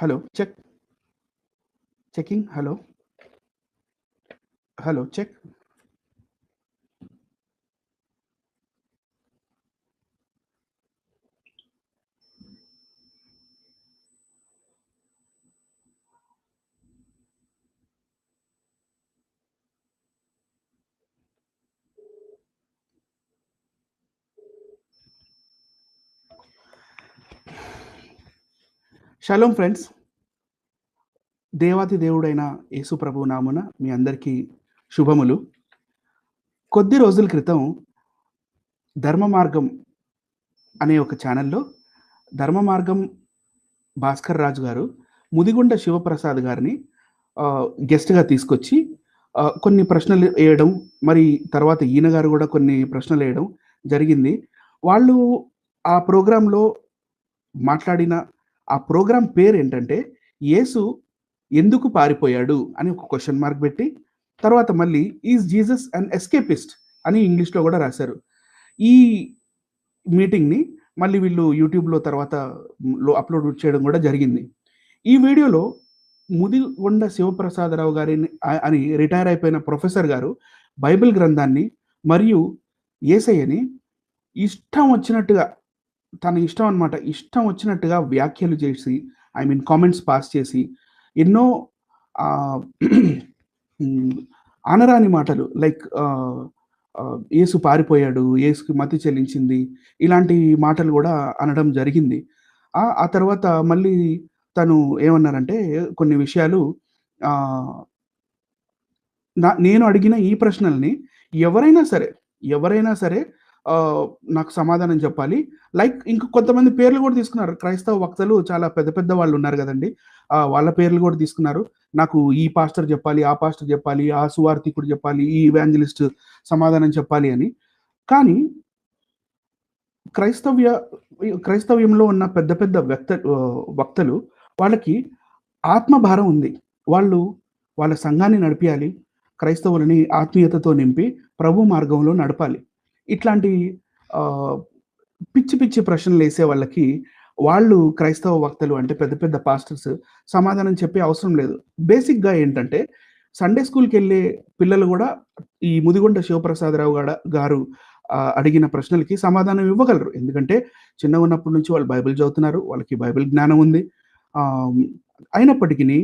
Hello check checking. Hello hello check. Shalom friends, దేవాతి దేవుడైన యేసు ప్రభు నామున మీ అందరికీ శుభములు. కొద్ది రోజుల క్రితం ధర్మ మార్గం అనే ఒక ఛానల్లో ధర్మ మార్గం భాస్కర్ రాజు గారు ముదిగుండ శివప్రసాద్ గారిని గెస్ట్గా తీసుకొచ్చి కొన్ని ప్రశ్నలు వేయడం, మరి తర్వాత ఈయన గారు కూడా కొన్ని ప్రశ్నలు వేయడం జరిగింది. వాళ్ళు ఆ ప్రోగ్రాంలో మాట్లాడిన ఆ ప్రోగ్రాం పేరు ఏంటంటే యేసు ఎందుకు పారిపోయాడు అని ఒక క్వశ్చన్ మార్క్ పెట్టి, తర్వాత మళ్ళీ ఈజ్ జీసస్ అండ్ ఎస్కేపిస్ట్ అని ఇంగ్లీష్లో కూడా రాశారు. ఈ మీటింగ్ని మళ్ళీ వీళ్ళు యూట్యూబ్లో తర్వాత అప్లోడ్ చేయడం కూడా జరిగింది. ఈ వీడియోలో ముదిగొండ శివప్రసాదరావు గారిని అని రిటైర్ అయిపోయిన ప్రొఫెసర్ గారు బైబిల్ గ్రంథాన్ని మరియు యేసయ్యని ఇష్టం వచ్చినట్టుగా, తన ఇష్టం అనమాట, ఇష్టం వచ్చినట్టుగా వ్యాఖ్యలు చేసి, కామెంట్స్ పాస్ చేసి ఎన్నో ఆనరాని మాటలు లైక్ యేసు పారిపోయాడు, యేసుకి మతి చెల్లించింది, ఇలాంటి మాటలు కూడా అనడం జరిగింది. ఆ తర్వాత మళ్ళీ తను ఏమన్నారంటే కొన్ని విషయాలు, నేను అడిగిన ఈ ప్రశ్నల్ని ఎవరైనా సరే నాకు సమాధానం చెప్పాలి. లైక్ ఇంక కొంతమంది పేర్లు కూడా తీసుకున్నారు. క్రైస్తవ వక్తలు చాలా పెద్ద పెద్ద వాళ్ళు ఉన్నారు కదండి, వాళ్ళ పేర్లు కూడా తీసుకున్నారు. నాకు ఈ పాస్టర్ చెప్పాలి, ఆ పాస్టర్ చెప్పాలి, ఆ సువార్థికుడు చెప్పాలి, ఈ ఇవాంజలిస్ట్ సమాధానం చెప్పాలి అని. కానీ క్రైస్తవ్యంలో ఉన్న పెద్ద పెద్ద వక్తలు వాళ్ళకి ఆత్మభారం ఉంది. వాళ్ళు వాళ్ళ సంఘాన్ని నడిపించాలి, క్రైస్తవులని ఆత్మీయతతో నింపి ప్రభు మార్గంలో నడపాలి. ఇట్లాంటి పిచ్చి పిచ్చి ప్రశ్నలు వేసే వాళ్ళకి వాళ్ళు క్రైస్తవ వక్తలు అంటే పెద్ద పెద్ద పాస్టర్స్ సమాధానం చెప్పే అవసరం లేదు. బేసిక్గా ఏంటంటే సండే స్కూల్కి వెళ్ళే పిల్లలు కూడా ఈ ముదిగొండ శివప్రసాదరావు గారు అడిగిన ప్రశ్నలకి సమాధానం ఇవ్వగలరు. ఎందుకంటే చిన్నగా ఉన్నప్పటి నుంచి వాళ్ళు బైబిల్ చదువుతున్నారు, వాళ్ళకి బైబిల్ జ్ఞానం ఉంది. అయినప్పటికీ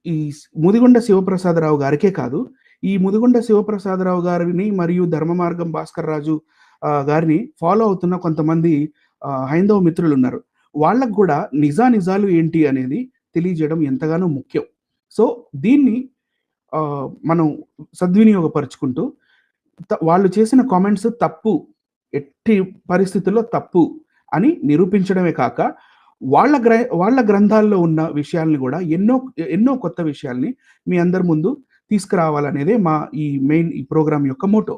ఈ ముదిగొండ శివప్రసాదరావు గారికే కాదు, ఈ ముదిగొండ శివప్రసాదరావు గారిని మరియు ధర్మ మార్గం భాస్కర్ రాజు గారిని ఫాలో అవుతున్న కొంతమంది హైందవ మిత్రులు ఉన్నారు. వాళ్ళకు కూడా నిజాలు ఏంటి అనేది తెలియజేయడం ఎంతగానో ముఖ్యం. సో దీన్ని మనం సద్వినియోగపరుచుకుంటూ వాళ్ళు చేసిన కామెంట్స్ తప్పు, ఎట్టి పరిస్థితుల్లో తప్పు అని నిరూపించడమే కాక వాళ్ళ గ్రంథాల్లో ఉన్న విషయాల్ని కూడా ఎన్నో కొత్త విషయాల్ని మీ అందరి ముందు తీసుకురావాలనేదే మా ఈ ప్రోగ్రాం యొక్క మోటో.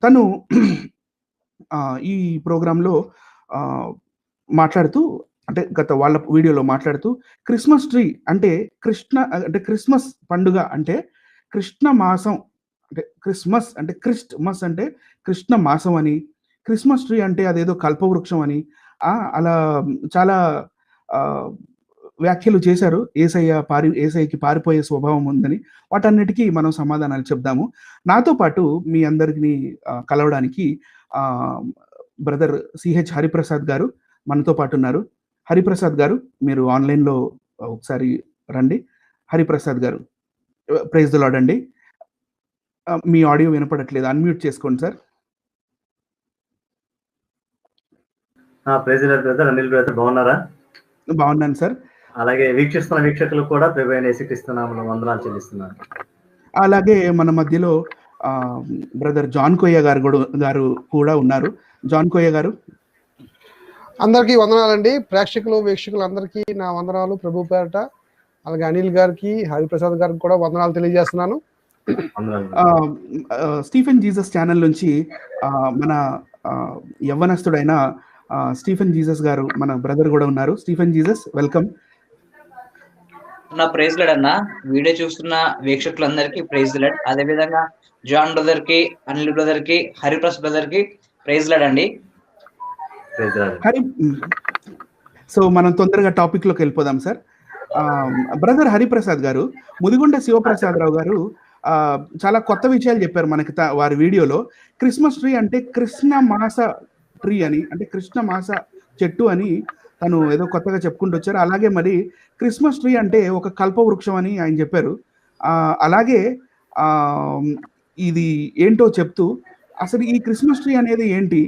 తను ఈ ప్రోగ్రాంలో మాట్లాడుతూ, అంటే వాళ్ళ వీడియోలో మాట్లాడుతూ, క్రిస్మస్ ట్రీ అంటే క్రిస్మస్ పండుగ అంటే కృష్ణ మాసం, అంటే క్రిస్మస్ అంటే క్రిస్ట్మస్ అంటే కృష్ణ మాసం అని, క్రిస్మస్ ట్రీ అంటే అదేదో కల్పవృక్షం అని అలా చాలా వ్యాఖ్యలు చేశారు. ఏసయ్యకి పారిపోయే స్వభావం ఉందని. వాటన్నిటికీ మనం సమాధానాలు చెప్దాము. నాతో పాటు మీ అందరినీ కలవడానికి బ్రదర్ సిహెచ్ హరిప్రసాద్ గారు మనతో పాటు ఉన్నారు. హరిప్రసాద్ గారు, మీరు ఆన్లైన్లో ఒకసారి రండి. హరిప్రసాద్ గారు, ప్రైజ్ ది లార్డ్ అండి. మీ ఆడియో వినపడట్లేదు, అన్మ్యూట్ చేసుకోండి sir. Praise the lord brother. Anil brother బాగున్నారా? బాగున్నాను సార్. అలాగే వీక్షిస్తున్న వీక్షకులు కూడా ప్రభువైన యేసుక్రీస్తు నామములో వందనాలు చెల్లిస్తున్నాను. అలాగే మన మధ్యలో బ్రదర్ జాన్ కోయ గారు కూడా ఉన్నారు. జాన్ కోయ గారు, అందరికీ వందనాలండి. ప్రేక్షకులు వీక్షకులు అందరికీ నా వందనాలు ప్రభు పేరట. అలాగే అనిల్ గారికి, హరిప్రసాద్ గారికి కూడా వందనాలు తెలియజేస్తున్నాను. స్టీఫెన్ జీసస్ ఛానల్ నుంచి మన యవ్వనస్తుడైన స్టీఫెన్ జీసస్ గారు, మన బ్రదర్ కూడా ఉన్నారు. Stephen Jesus, welcome. నా ప్రైజ్ లార్డ్ అన్న. వీడియో చూస్తున్న వీక్షకులందరికీ ప్రైజ్ లార్డ్. అదే విధంగా జాన్ బ్రదర్ కి, అనిల్ బ్రదర్ కి, హరిప్రసాద్ బ్రదర్ కి ప్రైజ్ లార్డ్ అండి. సో మనం తొందరగా టాపిక్లోకి వెళ్ళిపోదాం సార్. బ్రదర్ హరిప్రసాద్ గారు, ముదిగొండ శివప్రసాదరావు గారు చాలా కొత్త విషయాలు చెప్పారు మనకి వారి వీడియోలో. క్రిస్మస్ ట్రీ అంటే కృష్ణ మాస ట్రీ అని, అంటే కృష్ణ మాస చెట్టు అని తను ఏదో కొత్తగా చెప్పుకుంటూ వచ్చారు. అలాగే మరి క్రిస్మస్ ట్రీ అంటే ఒక కల్పవృక్షం అని ఆయన చెప్పారు. అలాగే ఇది ఏంటో చెప్తూ అసలు ఈ క్రిస్మస్ ట్రీ అనేది ఏంటి,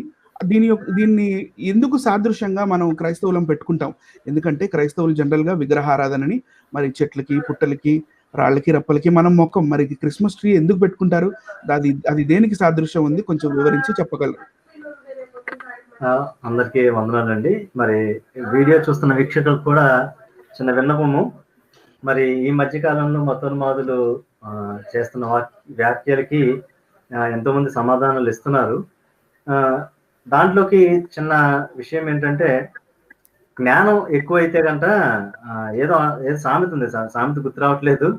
దీన్ని ఎందుకు సాదృశ్యంగా మనం క్రైస్తవులం పెట్టుకుంటాం? ఎందుకంటే క్రైస్తవులు జనరల్గా విగ్రహారాధనని మరి చెట్లకి, పుట్టలకి, రాళ్ళకి, రప్పలకి మనం మొక్కం. మరి క్రిస్మస్ ట్రీ ఎందుకు పెట్టుకుంటారు? అది దేనికి సాదృశ్యం ఉంది, కొంచెం వివరించి చెప్పగలరు? అందరికీ వందనాలండి. మరి వీడియో చూస్తున్న వీక్షకులకు కూడా చిన్న విన్నపము. మరి ఈ మధ్య కాలంలో మతోన్మాదులు చేస్తున్న వ్యాఖ్యలకి ఎంతోమంది సమాధానాలు ఇస్తున్నారు. దాంట్లోకి చిన్న విషయం ఏంటంటే, జ్ఞానం ఎక్కువైతే కనుక ఏదో సామెత ఉంది, సామెత గుర్తు రావట్లేదు.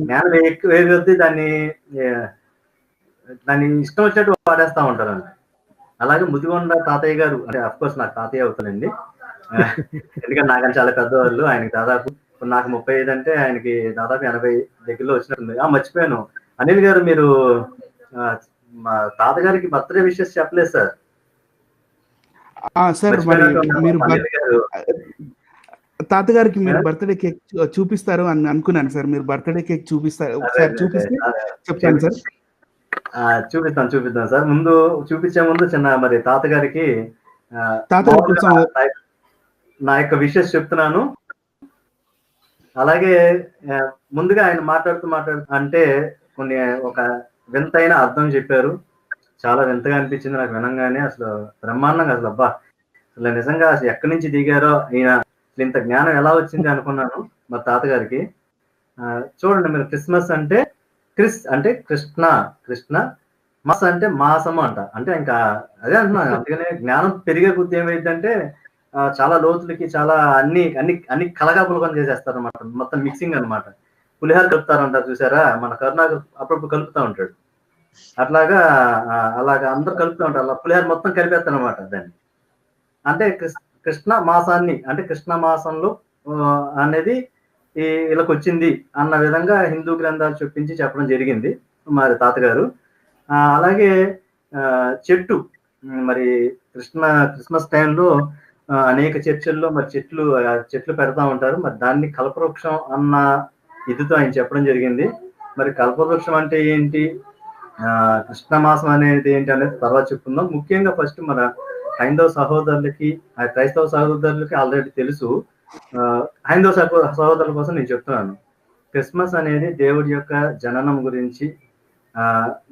జ్ఞానం ఎక్కువ కొద్దీ దాన్ని ఇష్టం వచ్చినట్టు వాడేస్తా ఉంటారంట. అలాగే ముదిగొండ తాతయ్య గారు, అంటే అఫ్కోర్స్ నాకు తాతయ్య అవుతానండి, ఎందుకంటే నాకని చాలా పెద్దవాళ్ళు. ఆయనకి దాదాపు నాకు 35 అంటే ఆయనకి దాదాపు 80 దగ్గరలో వచ్చినట్టుంది. మర్చిపోయాను, అనిల్ గారు మీరు మా తాతగారికి బర్త్డే విషెస్ చెప్పలేదు సార్. సార్ మరి మీరు తాతగారికి మీరు బర్త్డే కేక్ చూపిస్తారు అని అనుకున్నాను సార్. మీరు బర్త్డే కేక్ చూపిస్తారు, చూపిస్తే చెప్తాను సార్. చూపిద్దాం సార్. ముందు చూపించే ముందు చిన్న మరి తాతగారికి నా యొక్క విషెస్ చెప్తున్నాను. అలాగే ముందుగా ఆయన మాట్లాడుతూ అంటే కొన్ని ఒక వింతైన అర్థం చెప్పారు. చాలా వింతగా అనిపించింది నాకు వినంగానే. అసలు బ్రహ్మాండంగా, అసలు అబ్బా, అసలు నిజంగా అసలు ఎక్కడి నుంచి దిగారో ఈయన, అసలు ఇంత జ్ఞానం ఎలా వచ్చింది అనుకున్నాను మా తాతగారికి. చూడండి మీరు, క్రిస్మస్ అంటే అంటే కృష్ణ, మాస అంటే మాసము అంట. అంటే ఇంకా అదే అంటున్నాను. అందుకనే జ్ఞానం పెరిగే కొద్ది ఏమైందంటే చాలా లోతులకి, చాలా అన్ని కలగాపులకం చేసేస్తారు అనమాట. మొత్తం మిక్సింగ్ అనమాట. పులిహార కలుపుతారంటారు చూసారా, మన కరుణాకర్ అప్పుడప్పుడు కలుపుతూ ఉంటాడు. అలాగా అందరూ కలుపుతూ ఉంటారు. అలా పులిహార మొత్తం కలిపేస్తారు అనమాట దాన్ని. అంటే కృష్ణ మాసాన్ని, అంటే కృష్ణ మాసంలో అనేది వీళ్ళకి వచ్చింది అన్న విధంగా హిందూ గ్రంథాలు చూపించి చెప్పడం జరిగింది మరి తాతగారు. అలాగే చెట్టు, మరి క్రిస్మస్ టైంలో అనేక చర్చిల్లో మరి చెట్లు పెడతా ఉంటారు. మరి దాన్ని కల్పవృక్షం అన్న ఇదితో ఆయన చెప్పడం జరిగింది. మరి కల్పవృక్షం అంటే ఏంటి, కృష్ణ మాసం అనేది ఏంటి అనేది తర్వాత చెప్పుకుందాం. ముఖ్యంగా ఫస్ట్ మన హైందవ సహోదరులకి, క్రైస్తవ సహోదరులకి ఆల్రెడీ తెలుసు. హైందవ సహోదరుల కోసం నేను చెప్తున్నాను. క్రిస్మస్ అనేది దేవుడి యొక్క జననం గురించి,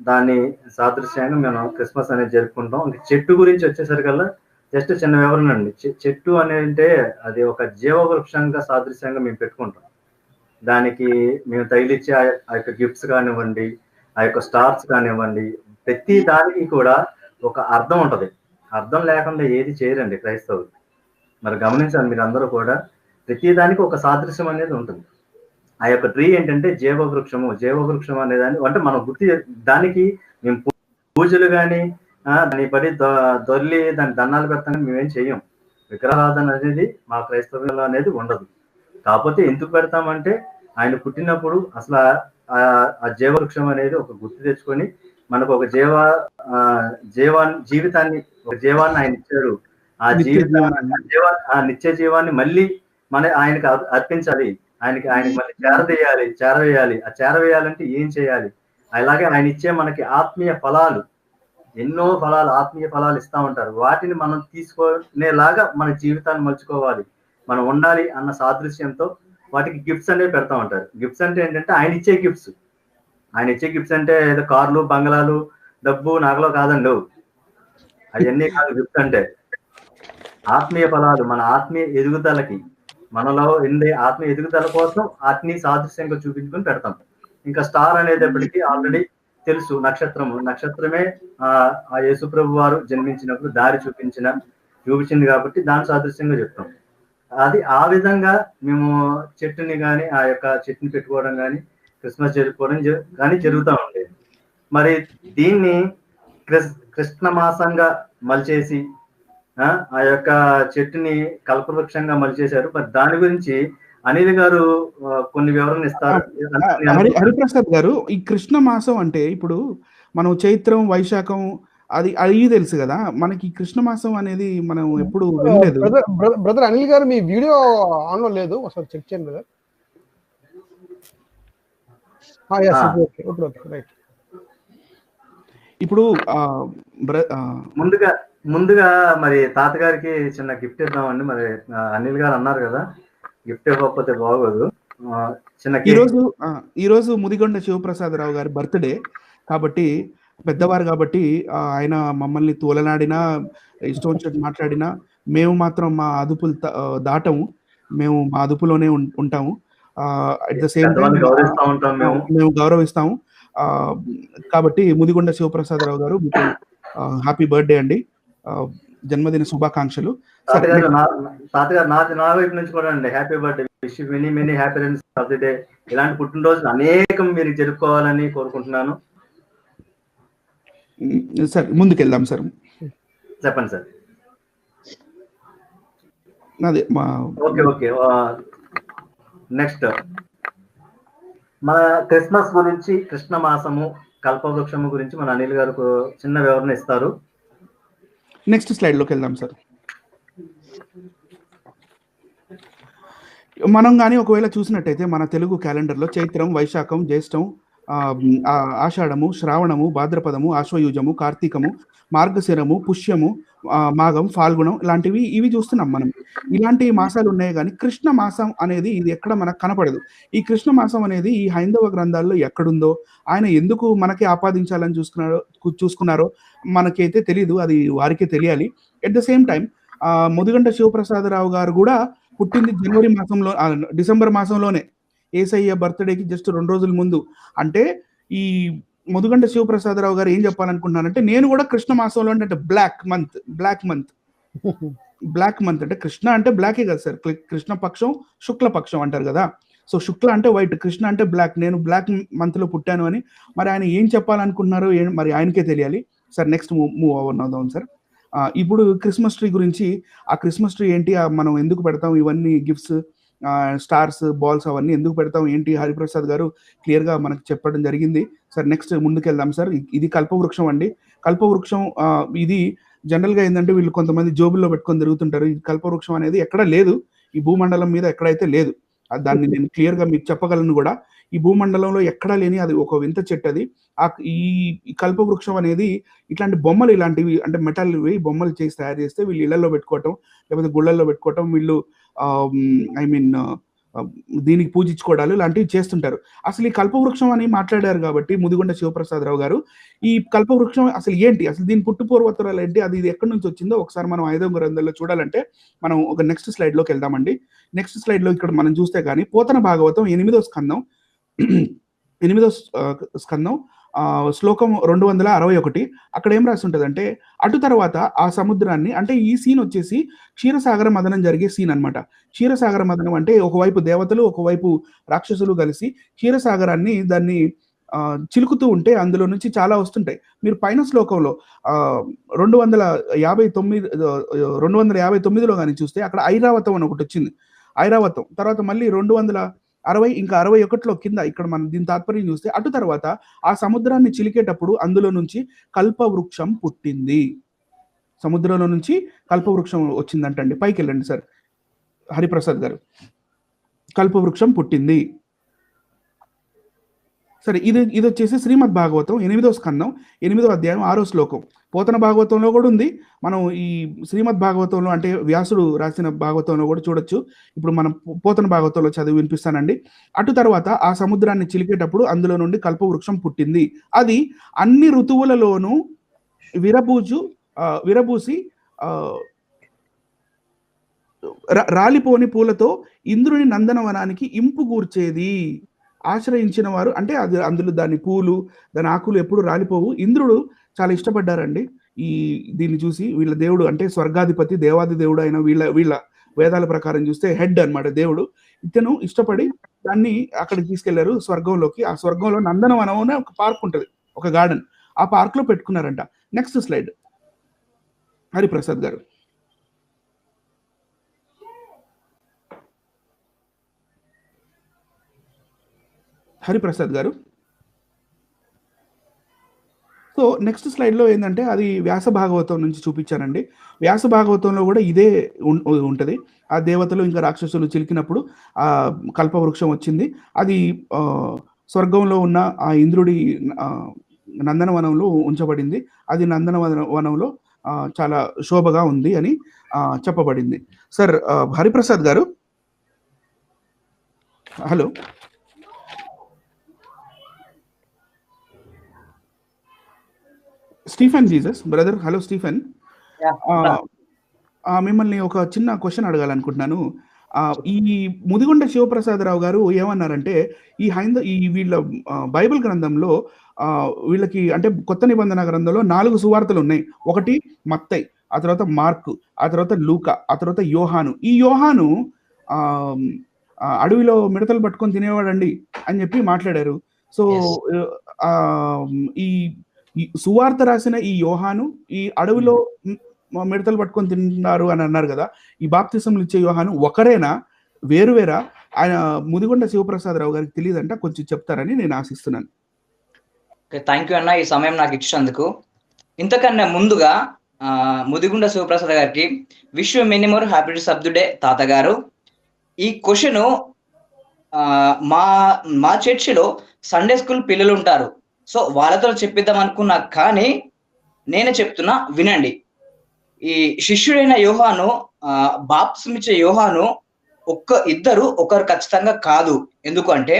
దాని సాదృశ్యంగా మేము క్రిస్మస్ అనేది జరుపుకుంటాం. చెట్టు గురించి వచ్చేసరికల్లా జస్ట్ చిన్న వివరణ అండి. చెట్టు అనేది అది ఒక జీవవృక్షంగా సాదృశ్యంగా మేము పెట్టుకుంటాం. దానికి మేము తగిలిచ్చే ఆ యొక్క గిఫ్ట్స్ కానివ్వండి, ఆ యొక్క స్టార్స్ కానివ్వండి, ప్రతి దానికి కూడా ఒక అర్థం ఉంటది. అర్థం లేకుండా ఏది చేయరండి క్రైస్తవులు. మరి గమనించాలి మీరు అందరూ కూడా, ప్రతి దానికి ఒక సాదృశ్యం అనేది ఉంటుంది. ఆ యొక్క ట్రీ ఏంటంటే జీవవృక్షము అనేదాన్ని, అంటే మనం దానికి మేము పూజలు కానీ దాన్ని పడి దొర్లి దాని దండాలు పెడతాం, మేమేం చెయ్యం. విగ్రహారాధన అనేది మా క్రైస్తవుల్లో అనేది ఉండదు. కాకపోతే ఎందుకు పెడతామంటే, ఆయన పుట్టినప్పుడు అసలు ఆ జీవవృక్షం అనేది ఒక గుర్తు తెచ్చుకొని మనకు ఒక జీవితాన్ని, ఒక జీవాన్ని ఆయన ఇచ్చాడు. ఆ నిత్య జీవాన్ని మళ్ళీ ఆయనకి అర్పించాలి, ఆయనకి మళ్ళీ చేరవేయాలి. ఆ చేరవేయాలంటే ఏం చేయాలి? అలాగే ఆయన ఇచ్చే మనకి ఆత్మీయ ఫలాలు, ఎన్నో ఆత్మీయ ఫలాలు ఇస్తా ఉంటారు. వాటిని మనం తీసుకునేలాగా మన జీవితాన్ని మలుచుకోవాలి, మనం ఉండాలి అన్న సాదృశ్యంతో వాటికి గిఫ్ట్స్ అనేవి పెడతా ఉంటారు. గిఫ్ట్స్ అంటే ఏంటంటే ఆయన ఇచ్చే గిఫ్ట్స్ అంటే ఏదో కార్లు, బంగ్లాలు, డబ్బు, నగలు కాదండి. అవన్నీ కాదు గిఫ్ట్స్ అంటే. ఆత్మీయ ఫలాలు, మన ఆత్మీయ ఎదుగుదలకి, మనలో ఉండే ఆత్మీయ ఎదుగుదల కోసం వాటిని సాదృశ్యంగా చూపించుకొని పెడతాం. ఇంకా స్టార్ అనేటప్పటికీ ఆల్రెడీ తెలుసు, నక్షత్రమే ఆ యేసుప్రభు వారు జన్మించినప్పుడు దారి చూపించింది కాబట్టి దాని సాదృశ్యంగా చెప్తాం. అది ఆ విధంగా మేము చెట్టుని కానీ, ఆ యొక్క చెట్టుని పెట్టుకోవడం కానీ, క్రిస్మస్ జరుపుకోవడం కానీ జరుగుతూ ఉండేది. మరి దీన్ని కృష్ణ మాసంగా మలిచేసి ఆ యొక్క చెట్టుని కల్పవృక్షంగా మలిచేశారు. మరి దాని గురించి అనిల్ గారు కొన్ని వివరణ ఇస్తారు. హరిప్రసాద్ గారు, ఈ కృష్ణ మాసం అంటే ఇప్పుడు మనం చైత్రం, వైశాఖం అది తెలుసు కదా, మనకి కృష్ణ మాసం అనేది మనం ఎప్పుడు వినలేదు. బ్రదర్ అనిల్ గారు, మీ వీడియో ఆన్ లో లేదు, ఒకసారి చెక్ చేయండి బ్రదర్. ఇప్పుడు ముందుగా మరి తాతగారికి చిన్న గిఫ్ట్ ఇద్దామండి. మరి అనిల్ గారు అన్నారు కదా, గిఫ్ట్ ఇవ్వకపోతే బాగోదు. ఈరోజు ముదిగొండ శివప్రసాదరావు గారి బర్త్డే కాబట్టి, పెద్దవారు కాబట్టి ఆయన మమ్మల్ని తోలనాడినా, ఇష్టం వచ్చినట్టు మాట్లాడినా మేము మాత్రం మా అదుపులు దాటము. మేము మా అదుపులోనే ఉంటాము. అట్ ద సేమ్ టైం మేము గౌరవిస్తాము. కాబట్టి ముదిగొండ శివప్రసాదరావు గారు, మీకు హ్యాపీ బర్త్డే అండి, జన్మదిన శుభాకాంక్షలు. తాతగారు నా వైపు నుంచి కూడా అండి happy birthday, wish you many many happiness of the day. ఇలాంటి పుట్టినరోజు అనేకం మీరు జరుపుకోవాలని కోరుకుంటున్నాను. సార్ ముందుకెళ్దాం సార్. చెప్పండి సార్. అదే ఓకే. నెక్స్ట్ మన క్రిస్మస్ గురించి, కృష్ణ మాసము, కల్పవృక్షము గురించి మన అనిల్ గారు చిన్న వివరణ ఇస్తారు. నెక్స్ట్ స్లైడ్ లోకి వెళ్దాం సార్. మనం కానీ ఒకవేళ చూసినట్టయితే మన తెలుగు క్యాలెండర్లో చైత్రం, వైశాఖం, జ్యేష్టం, ఆషాఢము, శ్రావణము, భాద్రపదము, ఆశ్వయుజము, కార్తీకము, మార్గశిరము, పుష్యము, మాఘం, ఫాల్గుణం ఇలాంటివి ఇవి చూస్తున్నాం మనం. ఇలాంటి మాసాలు ఉన్నాయి కానీ కృష్ణ మాసం అనేది ఇది ఎక్కడ మనకు కనపడదు. ఈ కృష్ణ మాసం అనేది ఈ హైందవ గ్రంథాల్లో ఎక్కడుందో, ఆయన ఎందుకు మనకి ఆపాదించాలని చూసుకున్నారో మనకైతే తెలియదు, అది వారికే తెలియాలి. At the same time Mudigonda Sivaprasada Rao garu కూడా పుట్టింది జనవరి మాసంలో, డిసెంబర్ మాసంలోనే, ఏసయ్య బర్త్డేకి జస్ట్ 2 రోజుల ముందు. అంటే ఈ ముదిగొండ శివప్రసాదరావు గారు ఏం చెప్పాలనుకుంటున్నారంటే, నేను కూడా కృష్ణ మాసంలో అంటే బ్లాక్ మంత్ అంటే కృష్ణ అంటే బ్లాకే కదా సార్, కృష్ణ పక్షం శుక్ల పక్షం అంటారు కదా. సో శుక్ల అంటే వైట్, కృష్ణ అంటే బ్లాక్, నేను బ్లాక్ మంత్ లో పుట్టాను అని మరి ఆయన ఏం చెప్పాలనుకుంటున్నారో మరి ఆయనకే తెలియాలి సార్. నెక్స్ట్ మూవ్ అవుదాం సార్. ఇప్పుడు క్రిస్మస్ ట్రీ గురించి, ఆ క్రిస్మస్ ట్రీ ఏంటి, మనం ఎందుకు పెడతాం, ఇవన్నీ గిఫ్ట్స్, స్టార్స్, బాల్స్ అవన్నీ ఎందుకు పెడతాం ఏంటి, హరిప్రసాద్ గారు క్లియర్ గా మనకు చెప్పడం జరిగింది సార్. నెక్స్ట్ ముందుకెళ్దాం సార్. ఇది కల్పవృక్షం అండి. కల్పవృక్షం ఇది జనరల్ గా ఏంటంటే వీళ్ళు కొంతమంది జోబుల్లో పెట్టుకొని తిరుగుతుంటారు. ఈ కల్పవృక్షం అనేది ఎక్కడ లేదు, ఈ భూమండలం మీద ఎక్కడైతే లేదు. దాన్ని నేను క్లియర్ గా మీకు చెప్పగలను కూడా. ఈ భూమండలంలో ఎక్కడా లేని అది ఒక వింత చెట్టు అది. ఈ కల్పవృక్షం అనేది ఇట్లాంటి బొమ్మలు, ఇలాంటివి అంటే మెటల్ బొమ్మలు చేసి తయారు చేస్తే వీళ్ళు ఇళ్లలో పెట్టుకోవటం, లేకపోతే గుళ్ళల్లో పెట్టుకోవటం, వీళ్ళు దీనికి పూజించుకోవడాలు ఇలాంటివి చేస్తుంటారు. అసలు ఈ కల్పవృక్షం అని మాట్లాడారు కాబట్టి ముదిగొండ శివప్రసాదరావు గారు, ఈ కల్పవృక్షం అసలు ఏంటి, అసలు దీని పుట్టుపూర్వోత్తరాలు ఏంటి, అది ఎక్కడి నుంచి వచ్చిందో ఒకసారి మనం 5వ గ్రంథంలో చూడాలంటే మనం ఒక నెక్స్ట్ స్లైడ్ లోకి వెళ్దామండి. నెక్స్ట్ స్లైడ్ లో ఇక్కడ మనం చూస్తే కానీ పోతన భాగవతం 8వ స్కందం శ్లోకం 261 అక్కడ ఏం రాసి ఉంటుంది అంటే, అటు తర్వాత ఆ సముద్రాన్ని, అంటే ఈ సీన్ వచ్చేసి క్షీరసాగర మదనం జరిగే సీన్ అనమాట. క్షీరసాగర మదనం అంటే ఒకవైపు దేవతలు, ఒకవైపు రాక్షసులు కలిసి క్షీరసాగరాన్ని దాన్ని చిలుకుతూ ఉంటే అందులో నుంచి చాలా వస్తుంటాయి. మీరు పైన శ్లోకంలో 259లో కానీ చూస్తే అక్కడ ఐరావతం అని ఒకటి వచ్చింది. ఐరావతం తర్వాత మళ్ళీ 260 ఇంకా 61లో కింద ఇక్కడ మనం దీని తాత్పర్యం చూస్తే, అటు తర్వాత ఆ సముద్రాన్ని చిలికేటప్పుడు అందులో నుంచి కల్పవృక్షం పుట్టింది. సముద్రంలో నుంచి కల్పవృక్షం వచ్చిందంటండి. పైకి వెళ్ళండి సార్ హరిప్రసాద్ గారు. కల్పవృక్షం పుట్టింది. సరే, ఇది వచ్చేసి శ్రీమద్ భాగవతం 8వ స్కందం 8వ అధ్యాయం 6వ శ్లోకం. పోతన భాగవతంలో కూడా ఉంది. మనం ఈ శ్రీమద్ భాగవతంలో అంటే వ్యాసుడు రాసిన భాగవతంలో కూడా చూడొచ్చు. ఇప్పుడు మనం పోతన భాగవతంలో చదివి వినిపిస్తానండి. అటు తర్వాత ఆ సముద్రాన్ని చిలికేటప్పుడు అందులో నుండి కల్పవృక్షం పుట్టింది. అది అన్ని ఋతువులలోనూ విరబూసి రాలిపోని పూలతో ఇంద్రుని నందనవనానికి ఇంపు కూర్చేది. ఆశ్రయించిన వారు అంటే అది అందులో దాని పూలు, దాని ఆకులు ఎప్పుడు రాలిపోవు. ఇంద్రుడు చాలా ఇష్టపడ్డారండి దీన్ని చూసి. వీళ్ళ దేవుడు అంటే స్వర్గాధిపతి, దేవాది దేవుడు అయిన వీళ్ళ వేదాల ప్రకారం చూస్తే హెడ్ అన్నమాట దేవుడు. ఇతను ఇష్టపడి దాన్ని అక్కడికి తీసుకెళ్లారు స్వర్గంలోకి. ఆ స్వర్గంలో నందనవనం అనే ఒక పార్క్ ఉంటుంది, ఒక గార్డెన్. ఆ పార్క్ లో పెట్టుకున్నారంట. నెక్స్ట్ స్లైడ్ హరిప్రసాద్ గారు. హరిప్రసాద్ గారు. సో నెక్స్ట్ స్లైడ్లో ఏంటంటే అది వ్యాస భాగవతం నుంచి చూపించానండి. వ్యాస భాగవతంలో కూడా ఇదే ఉంటుంది. ఆ దేవతలు ఇంకా రాక్షసులు చిలికినప్పుడు ఆ కల్పవృక్షం వచ్చింది. అది స్వర్గంలో ఉన్న ఆ ఇంద్రుడి నందనవనంలో ఉంచబడింది. అది నందనవనంలో చాలా శోభగా ఉంది అని చెప్పబడింది. సార్ హరిప్రసాద్ గారు, hello. Stephen Jesus brother, hello Stephen. మిమ్మల్ని ఒక చిన్న క్వశ్చన్ అడగాలనుకుంటున్నాను. ఈ ముదిగొండ శివప్రసాదరావు గారు ఏమన్నారంటే ఈ వీళ్ళ బైబిల్ గ్రంథంలో వీళ్ళకి అంటే కొత్త నిబంధన గ్రంథంలో 4 సువార్తలు ఉన్నాయి. ఒకటి మత్తయి, ఆ తర్వాత మార్కు, ఆ తర్వాత లూకా, ఆ తర్వాత యోహాను. ఈ యోహాను అడవిలో మిడతలు పట్టుకొని తినేవాడండి అని చెప్పి మాట్లాడారు. సో ఈ సువార్త రాసిన ఈ యోహాను ఈ అడవిలో మిడతలు పట్టుకొని తిన్నారు అని అన్నారు కదా, ఈ బాప్తిసంలు ఇచ్చే యోహాను ఒకరేనా, వేరువేరా? ఆయన ముదిగొండ శివప్రసాదరావు గారికి తెలియదంట, కొంచెం చెప్తారని నేను ఆశిస్తున్నాను. థ్యాంక్ యూ అన్న, ఈ సమయం నాకు ఇచ్చినందుకు. ఇంతకన్నా ముందుగా ముదిగొండ శివప్రసాద్ గారికి wish many more happy returns of the day తాతగారు. ఈ క్వశ్చన్ మా చర్చిలో సండే స్కూల్ పిల్లలు ఉంటారు, సో వాళ్ళతో చెప్పిద్దాం అనుకున్నా, కానీ నేనే చెప్తున్నా వినండి. ఈ శిష్యుడైన యోహాను, బాప్తిసమిచ్చే యోహాను ఇద్దరు ఒకరు ఖచ్చితంగా కాదు. ఎందుకంటే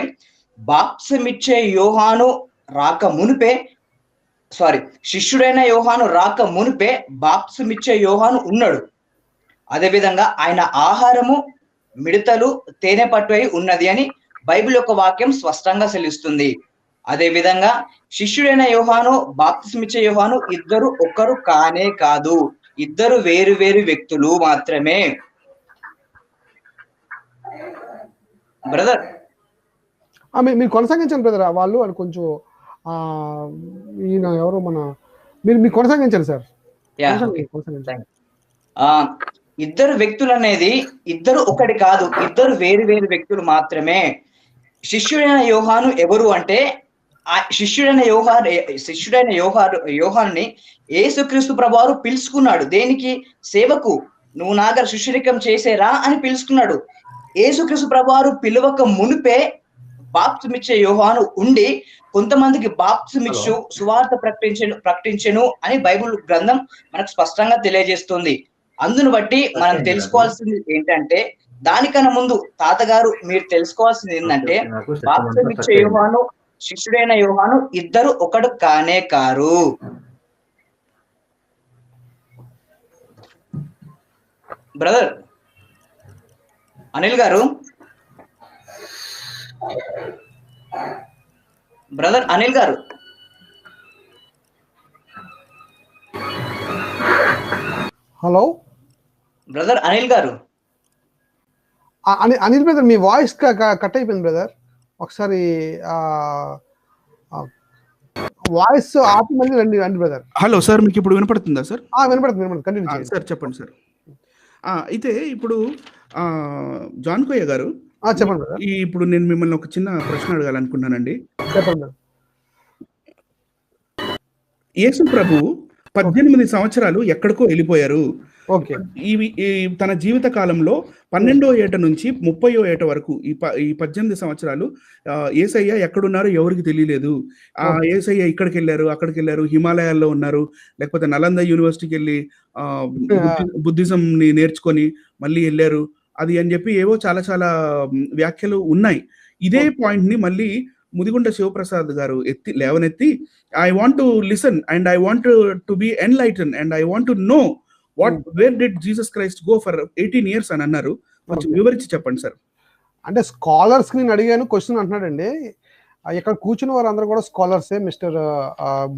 బాప్తిసమిచ్చే యోహాను రాక మునిపే శిష్యుడైన యోహాను రాక మునిపే బాప్తిసమిచ్చే యోహాను ఉన్నాడు. అదేవిధంగా ఆయన ఆహారము మిడతలు తేనె పట్టు అయి ఉన్నది అని బైబిల్ యొక్క వాక్యం స్పష్టంగా సెలవిస్తుంది. అదే విధంగా శిష్యుడైన యోహాను, బాప్తిసమిచ్చే యోహాను ఇద్దరు ఒకరు కానే కాదు, ఇద్దరు వేరు వేరు వ్యక్తులు మాత్రమే. బ్రదర్ మీరు కొనసాగించండి బ్రదర్. వాళ్ళు అని కొంచెం ఈయన ఎవరు మన మీరు కొనసాగించండి సార్. ఇద్దరు వ్యక్తులు అనేది ఇద్దరు ఒకటి కాదు, ఇద్దరు వేరు వేరు వ్యక్తులు మాత్రమే. శిష్యుడైన యోహాను ఎవరు అంటే శిష్యుడైన యోహాన్ని యేసుక్రీస్తు ప్రభువారు పిలుచుకున్నాడు. దేనికి? సేవకు. నువ్వు నా దగ్గర శిష్యురికం చేసేరా అని పిలుచుకున్నాడు. యేసుక్రీస్తు ప్రభువారు పిలువక మునిపే బాప్తిసమిచ్చే యోహాను ఉండి కొంతమందికి బాప్తిసమిచ్చు సువార్త ప్రకటించెను అని బైబిల్ గ్రంథం మనకు స్పష్టంగా తెలియజేస్తుంది. అందును బట్టి మనం తెలుసుకోవాల్సింది ఏంటంటే, దానికన్నా ముందు తాతగారు మీరు తెలుసుకోవాల్సింది ఏంటంటే, బాప్తిసమిచ్చే యోహాను, శిష్యుడైన యోహాను ఇద్దరు ఒకడు కానే కారు. బ్రదర్ అనిల్ గారు, బ్రదర్ అనిల్ గారు, హలో బ్రదర్ అనిల్ గారు. అనిల్ బ్రదర్, మీ వాయిస్ కట్ అయిపోయింది బ్రదర్. ఒకసారి వాయిస్ ఆపి మళ్ళీ రండి బ్రదర్. హలో సార్, మీకు ఇప్పుడు వినపడుతుందా సార్? వినపడుతుంది. కంటిన్యూ చేయండి సార్. చెప్పండి సార్. అయితే ఇప్పుడు జాన్ కోయ్య గారు, చెప్పండి బ్రదర్. ఇప్పుడు నేను మిమ్మల్ని ఒక చిన్న ప్రశ్న అడగాలనుకుంటున్నానండి. చెప్పండి. యేసు ప్రభు 18 సంవత్సరాలు ఎక్కడికో వెళ్ళిపోయారు. తన జీవిత కాలంలో 12వ ఏట నుంచి 30వ ఏట వరకు ఈ 18 సంవత్సరాలు యేసయ్య ఎక్కడున్నారో ఎవరికి తెలియలేదు. యేసయ్య ఇక్కడికి వెళ్ళారు, అక్కడికి వెళ్ళారు, హిమాలయాల్లో ఉన్నారు, లేకపోతే నలంద యూనివర్సిటీకి వెళ్ళి బుద్ధిజం ని నేర్చుకొని మళ్ళీ వెళ్ళారు, అది అని చెప్పి ఏవో చాలా చాలా వ్యాఖ్యలు ఉన్నాయి. ఇదే పాయింట్ ని మళ్ళీ ముదిగొండ శివప్రసాద్ గారు లేవనెత్తి, I want to listen and I want to be enlighten and I want to know where did Jesus Christ go for 18 years అని అన్నారు. కొంచెం వివరించి చెప్పండి సార్. అంటే స్కాలర్స్ ని అడిగాను క్వశ్చన్ అంటున్నాడండి. ఇక్కడ కూర్చున్న వారందరూ కూడా స్కాలర్సే. మిస్టర్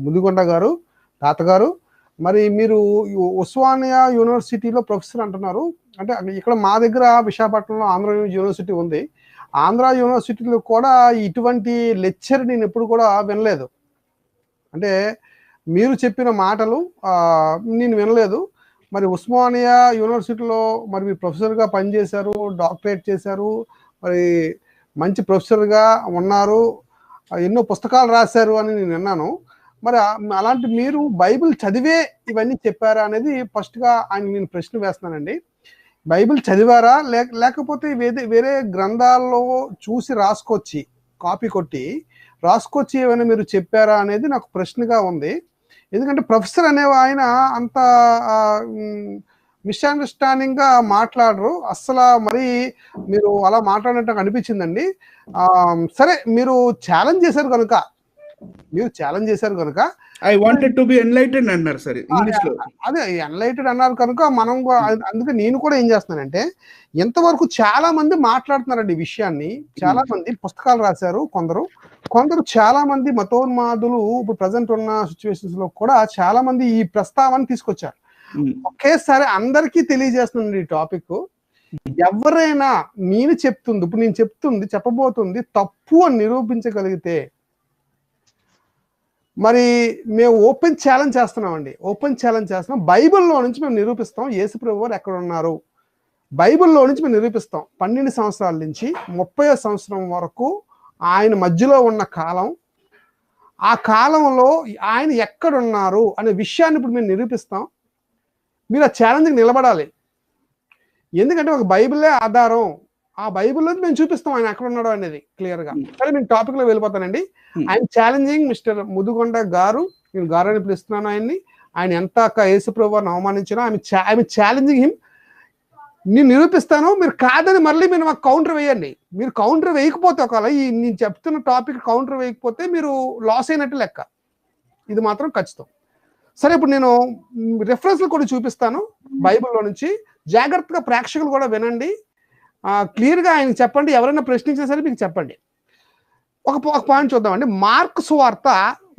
ముదిగొండ గారు, తాతగారు, మరి మీరు ఉస్మానియా యూనివర్సిటీలో ప్రొఫెసర్ అంటున్నారు. అంటే ఇక్కడ మా దగ్గర విశాఖపట్నంలో ఆంధ్ర యూనివర్సిటీ ఉంది. ఆంధ్ర యూనివర్సిటీలో కూడా ఇటువంటి లెక్చర్ నేను ఎప్పుడు కూడా వినలేదు. అంటే మీరు చెప్పిన మాటలు నేను వినలేదు. మరి ఉస్మానియా యూనివర్సిటీలో మరి మీరు ప్రొఫెసర్గా పనిచేశారు, డాక్టరేట్ చేశారు, మరి మంచి ప్రొఫెసర్గా ఉన్నారు. ఎన్నో పుస్తకాలు రాశారు అని నేను విన్నాను. మరి అలాంటి మీరు బైబిల్ చదివే ఇవన్నీ చెప్పారా అనేది ఫస్ట్గా నేను ప్రశ్న వేస్తున్నానండి. బైబిల్ చదివారా లేకపోతే వేరే గ్రంథాల్లో చూసి రాసుకొచ్చి కాపీ కొట్టి రాసుకొచ్చి ఏమైనా మీరు చెప్పారా అనేది నాకు ప్రశ్నగా ఉంది. ఎందుకంటే ప్రొఫెసర్ అనే ఆయన అంత మిస్అండర్స్టాండింగ్ గా మాట్లాడరు అసలు. మరి మీరు అలా మాట్లాడినట్టు నాకు అనిపించిందండి. సరే, మీరు ఛాలెంజ్ చేశారు కనుక I wanted to be enlightened అన్నారు సార్ ఇంగ్లీష్ లో. అదే ఎన్లైటెడ్ అన్నారు కనుక మనం అందుకే నేను కూడా ఏం చేస్తున్నానంటే, ఎంతవరకు చాలా మంది మాట్లాడుతున్నారండి ఈ విషయాన్ని. చాలా మంది పుస్తకాలు రాశారు, కొందరు చాలా మంది మతోన్మాదులు ఇప్పుడు ప్రజెంట్ ఉన్న సిచ్యువేషన్స్ లో కూడా చాలా మంది ఈ ప్రస్తావన తీసుకొచ్చారు. ఒకేసారి అందరికీ తెలియజేస్తుంది ఈ టాపిక్. ఎవరైనా ఇప్పుడు నేను చెప్పబోతుంది తప్పు అని నిరూపించగలిగితే మరి మేము ఓపెన్ ఛాలెంజ్ చేస్తున్నాం. బైబిల్లో నుంచి మేము నిరూపిస్తాం యేసుప్రభు వారు ఎక్కడ ఉన్నారు. బైబిల్లో నుంచి మేము నిరూపిస్తాం. 12 సంవత్సరాల నుంచి 30వ సంవత్సరం వరకు ఆయన మధ్యలో ఉన్న కాలం, ఆ కాలంలో ఆయన ఎక్కడున్నారు అనే విషయాన్ని ఇప్పుడు మేము నిరూపిస్తాం. మీరు ఆ ఛాలెంజ్కి నిలబడాలి. ఎందుకంటే ఒక బైబిలే ఆధారం. ఆ బైబిల్లో మేము చూపిస్తాం ఆయన ఎక్కడ ఉన్నాడో అనేది క్లియర్ గా. సరే, నేను టాపిక్ లో వెళ్ళిపోతానండి. ఆయన ఛాలెంజింగ్ మిస్టర్ ముదిగొండ గారు, నేను గారు అని పిలుస్తున్నాను ఆయన్ని. ఆయన ఎంత యేసుప్రభు వారిని అవమానించినా ఐఎమ్ ఛాలెంజింగ్ హిమ్. నేను నిరూపిస్తాను, మీరు కాదని మళ్ళీ మీరు మాకు కౌంటర్ వేయండి. మీరు కౌంటర్ వేయకపోతే, ఒకవేళ నేను చెప్తున్న టాపిక్ కౌంటర్ వేయకపోతే మీరు లాస్ అయినట్టు లెక్క. ఇది మాత్రం ఖచ్చితం. సరే, ఇప్పుడు నేను రెఫరెన్స్లు కూడా చూపిస్తాను బైబిల్లో నుంచి. జాగ్రత్తగా ప్రేక్షకులు కూడా వినండి. క్లియర్గా ఆయన చెప్పండి. ఎవరైనా ప్రశ్నించినా సరే మీకు చెప్పండి. ఒక పాయింట్ చూద్దామండి. మార్కు సువార్త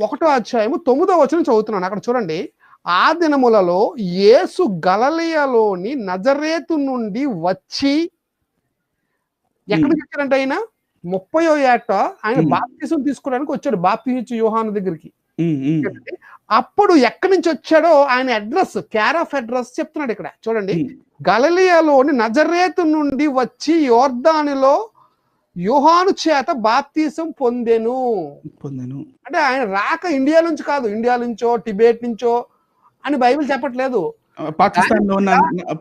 1వ అధ్యాయము 9వ వచనం చదువుతున్నాను. అక్కడ చూడండి. ఆ దినములలో యేసు గలిలయలోని నజరేతు నుండి వచ్చి, ఎక్కడికి వచ్చారంటే ఆయన 30వ ఏట ఆయన బాప్తిసం తీసుకోవడానికి వచ్చాడు, బాప్తిసం ఇచ్చే యోహాను దగ్గరికి. అప్పుడు ఎక్కడి నుంచి వచ్చాడో ఆయన అడ్రస్, కేర్ ఆఫ్ అడ్రస్ చెప్తున్నాడు ఇక్కడ చూడండి. గలిలయలోని నజరేతు నుండి వచ్చి యోర్దానులో యోహాను చేత బాప్తిసం పొందెను. అంటే ఆయన రాక ఇండియా నుంచి కాదు, ఇండియా నుంచో టిబెట్ నుంచో అని బైబిల్ చెప్పట్లేదు.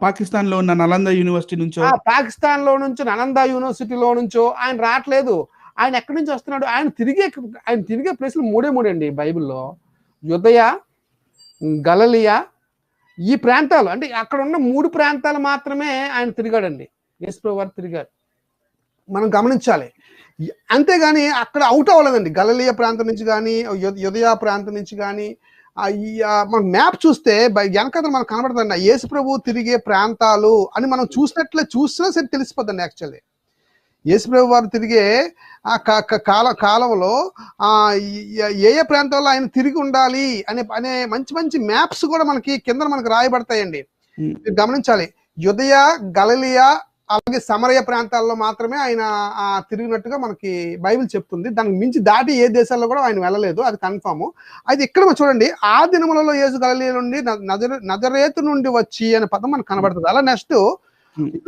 పాకిస్తాన్ లో ఉన్న నలంద యూనివర్సిటీ నుంచో, పాకిస్తాన్ లో నుంచి నలంద యూనివర్సిటీలో నుంచో ఆయన రావట్లేదు. ఆయన ఎక్కడి నుంచి వస్తున్నాడు? ఆయన తిరిగే ప్లేస్లు 3 అండి బైబిల్లో. యూదయ, గలిలయ, ఈ ప్రాంతాలు, అంటే అక్కడ ఉన్న 3 ప్రాంతాలు మాత్రమే ఆయన తిరిగాడండి. యేసుప్రభు వారు తిరిగాడు, మనం గమనించాలి. అంతేగాని అక్కడ అవుట్ అవ్వలేదండి. గలిలయ ప్రాంతం నుంచి కానీ, యూదయ ప్రాంతం నుంచి కానీ. మన మ్యాప్ చూస్తే వెనకాల మనకు కనబడుతుంది యేసుప్రభు తిరిగే ప్రాంతాలు అని. మనం చూసినా సరే తెలిసిపోద్దండి. యాక్చువల్లీ యేసుప్రభు వారు తిరిగే ఆ కాలంలో ఏ ప్రాంతాల్లో ఆయన తిరిగి ఉండాలి అనే మంచి మ్యాప్స్ కూడా మనకి రాయబడతాయండి. మీరు గమనించాలి. యూదయ, గలిలయ, అలాగే సమరయ ప్రాంతాల్లో మాత్రమే ఆయన తిరిగినట్టుగా మనకి బైబిల్ చెప్తుంది. దానికి మించి దాటి ఏ దేశాల్లో కూడా ఆయన వెళ్ళలేదు, అది కన్ఫర్మ్. అయితే ఇక్కడ చూడండి, ఆ దినములలో యేసు గలిలయ నుండి నజరేతు నుండి వచ్చి అనే పదం మనకు కనబడుతుంది. అలా నెక్స్ట్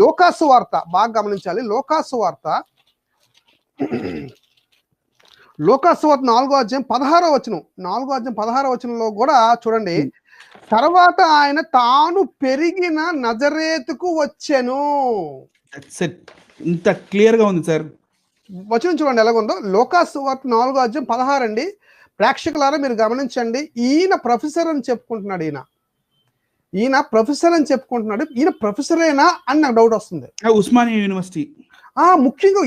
లోకాసు వార్త బాగా గమనించాలి. లోకాసు వార్త 4వ అధ్యాయం 16వ వచనం. 4వ అధ్యాయం 16వ వచనంలో కూడా చూడండి. తర్వాత ఆయన తాను పెరిగిన నజరేతుకు వచ్చెను. ఇంత క్లియర్ గా ఉంది సార్. వచనం చూడండి ఎలాగుందో. లోకాసు వార్త 4వ అధ్యాయం 16 అండి. ప్రేక్షకులారా మీరు గమనించండి. ఈయన ప్రొఫెసర్ అని చెప్పుకుంటున్నాడు. ఈయన ప్రొఫెసరేనా అని నాకు డౌట్ వస్తుంది. ఉస్మానియా యూనివర్సిటీ, ముఖ్యంగా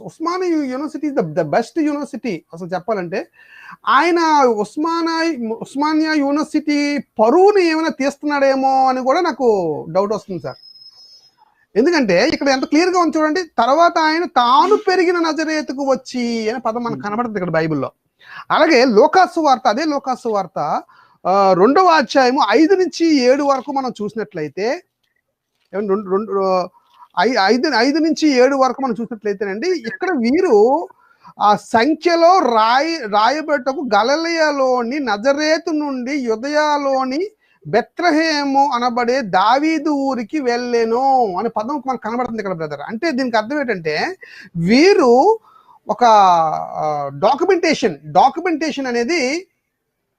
Osmania university the best university అసలు చెప్పాలంటే. ఆయన ఉస్మానియా యూనివర్సిటీ పరువుని ఏమైనా తీస్తున్నాడేమో అని కూడా నాకు డౌట్ వస్తుంది సార్. ఎందుకంటే ఇక్కడ ఎంత క్లియర్ గా ఉంది చూడండి. తర్వాత ఆయన తాను పెరిగిన నజరేతుకు వచ్చి అనే పదం మనకు కనబడుతుంది ఇక్కడ బైబిల్లో. అలాగే లోకాసు వార్త, అదే లోకాసు వార్త 2వ అధ్యాయము 5 నుంచి 7 వరకు మనం చూసినట్లయితే, 5 నుంచి 7 వరకు మనం చూసినట్లయితేనండి, ఇక్కడ వీరు ఆ సంఖ్యలో రాయబెట్టకు గలిలయలోని నజరేతు నుండి యూదయలోని బెత్లెహేము అనబడే దావీదు ఊరికి వెళ్ళెను అనే పదం మనకు కనబడుతుంది ఇక్కడ బ్రదర్. అంటే దీనికి అర్థం ఏంటంటే, వీరు ఒక డాక్యుమెంటేషన్ అనేది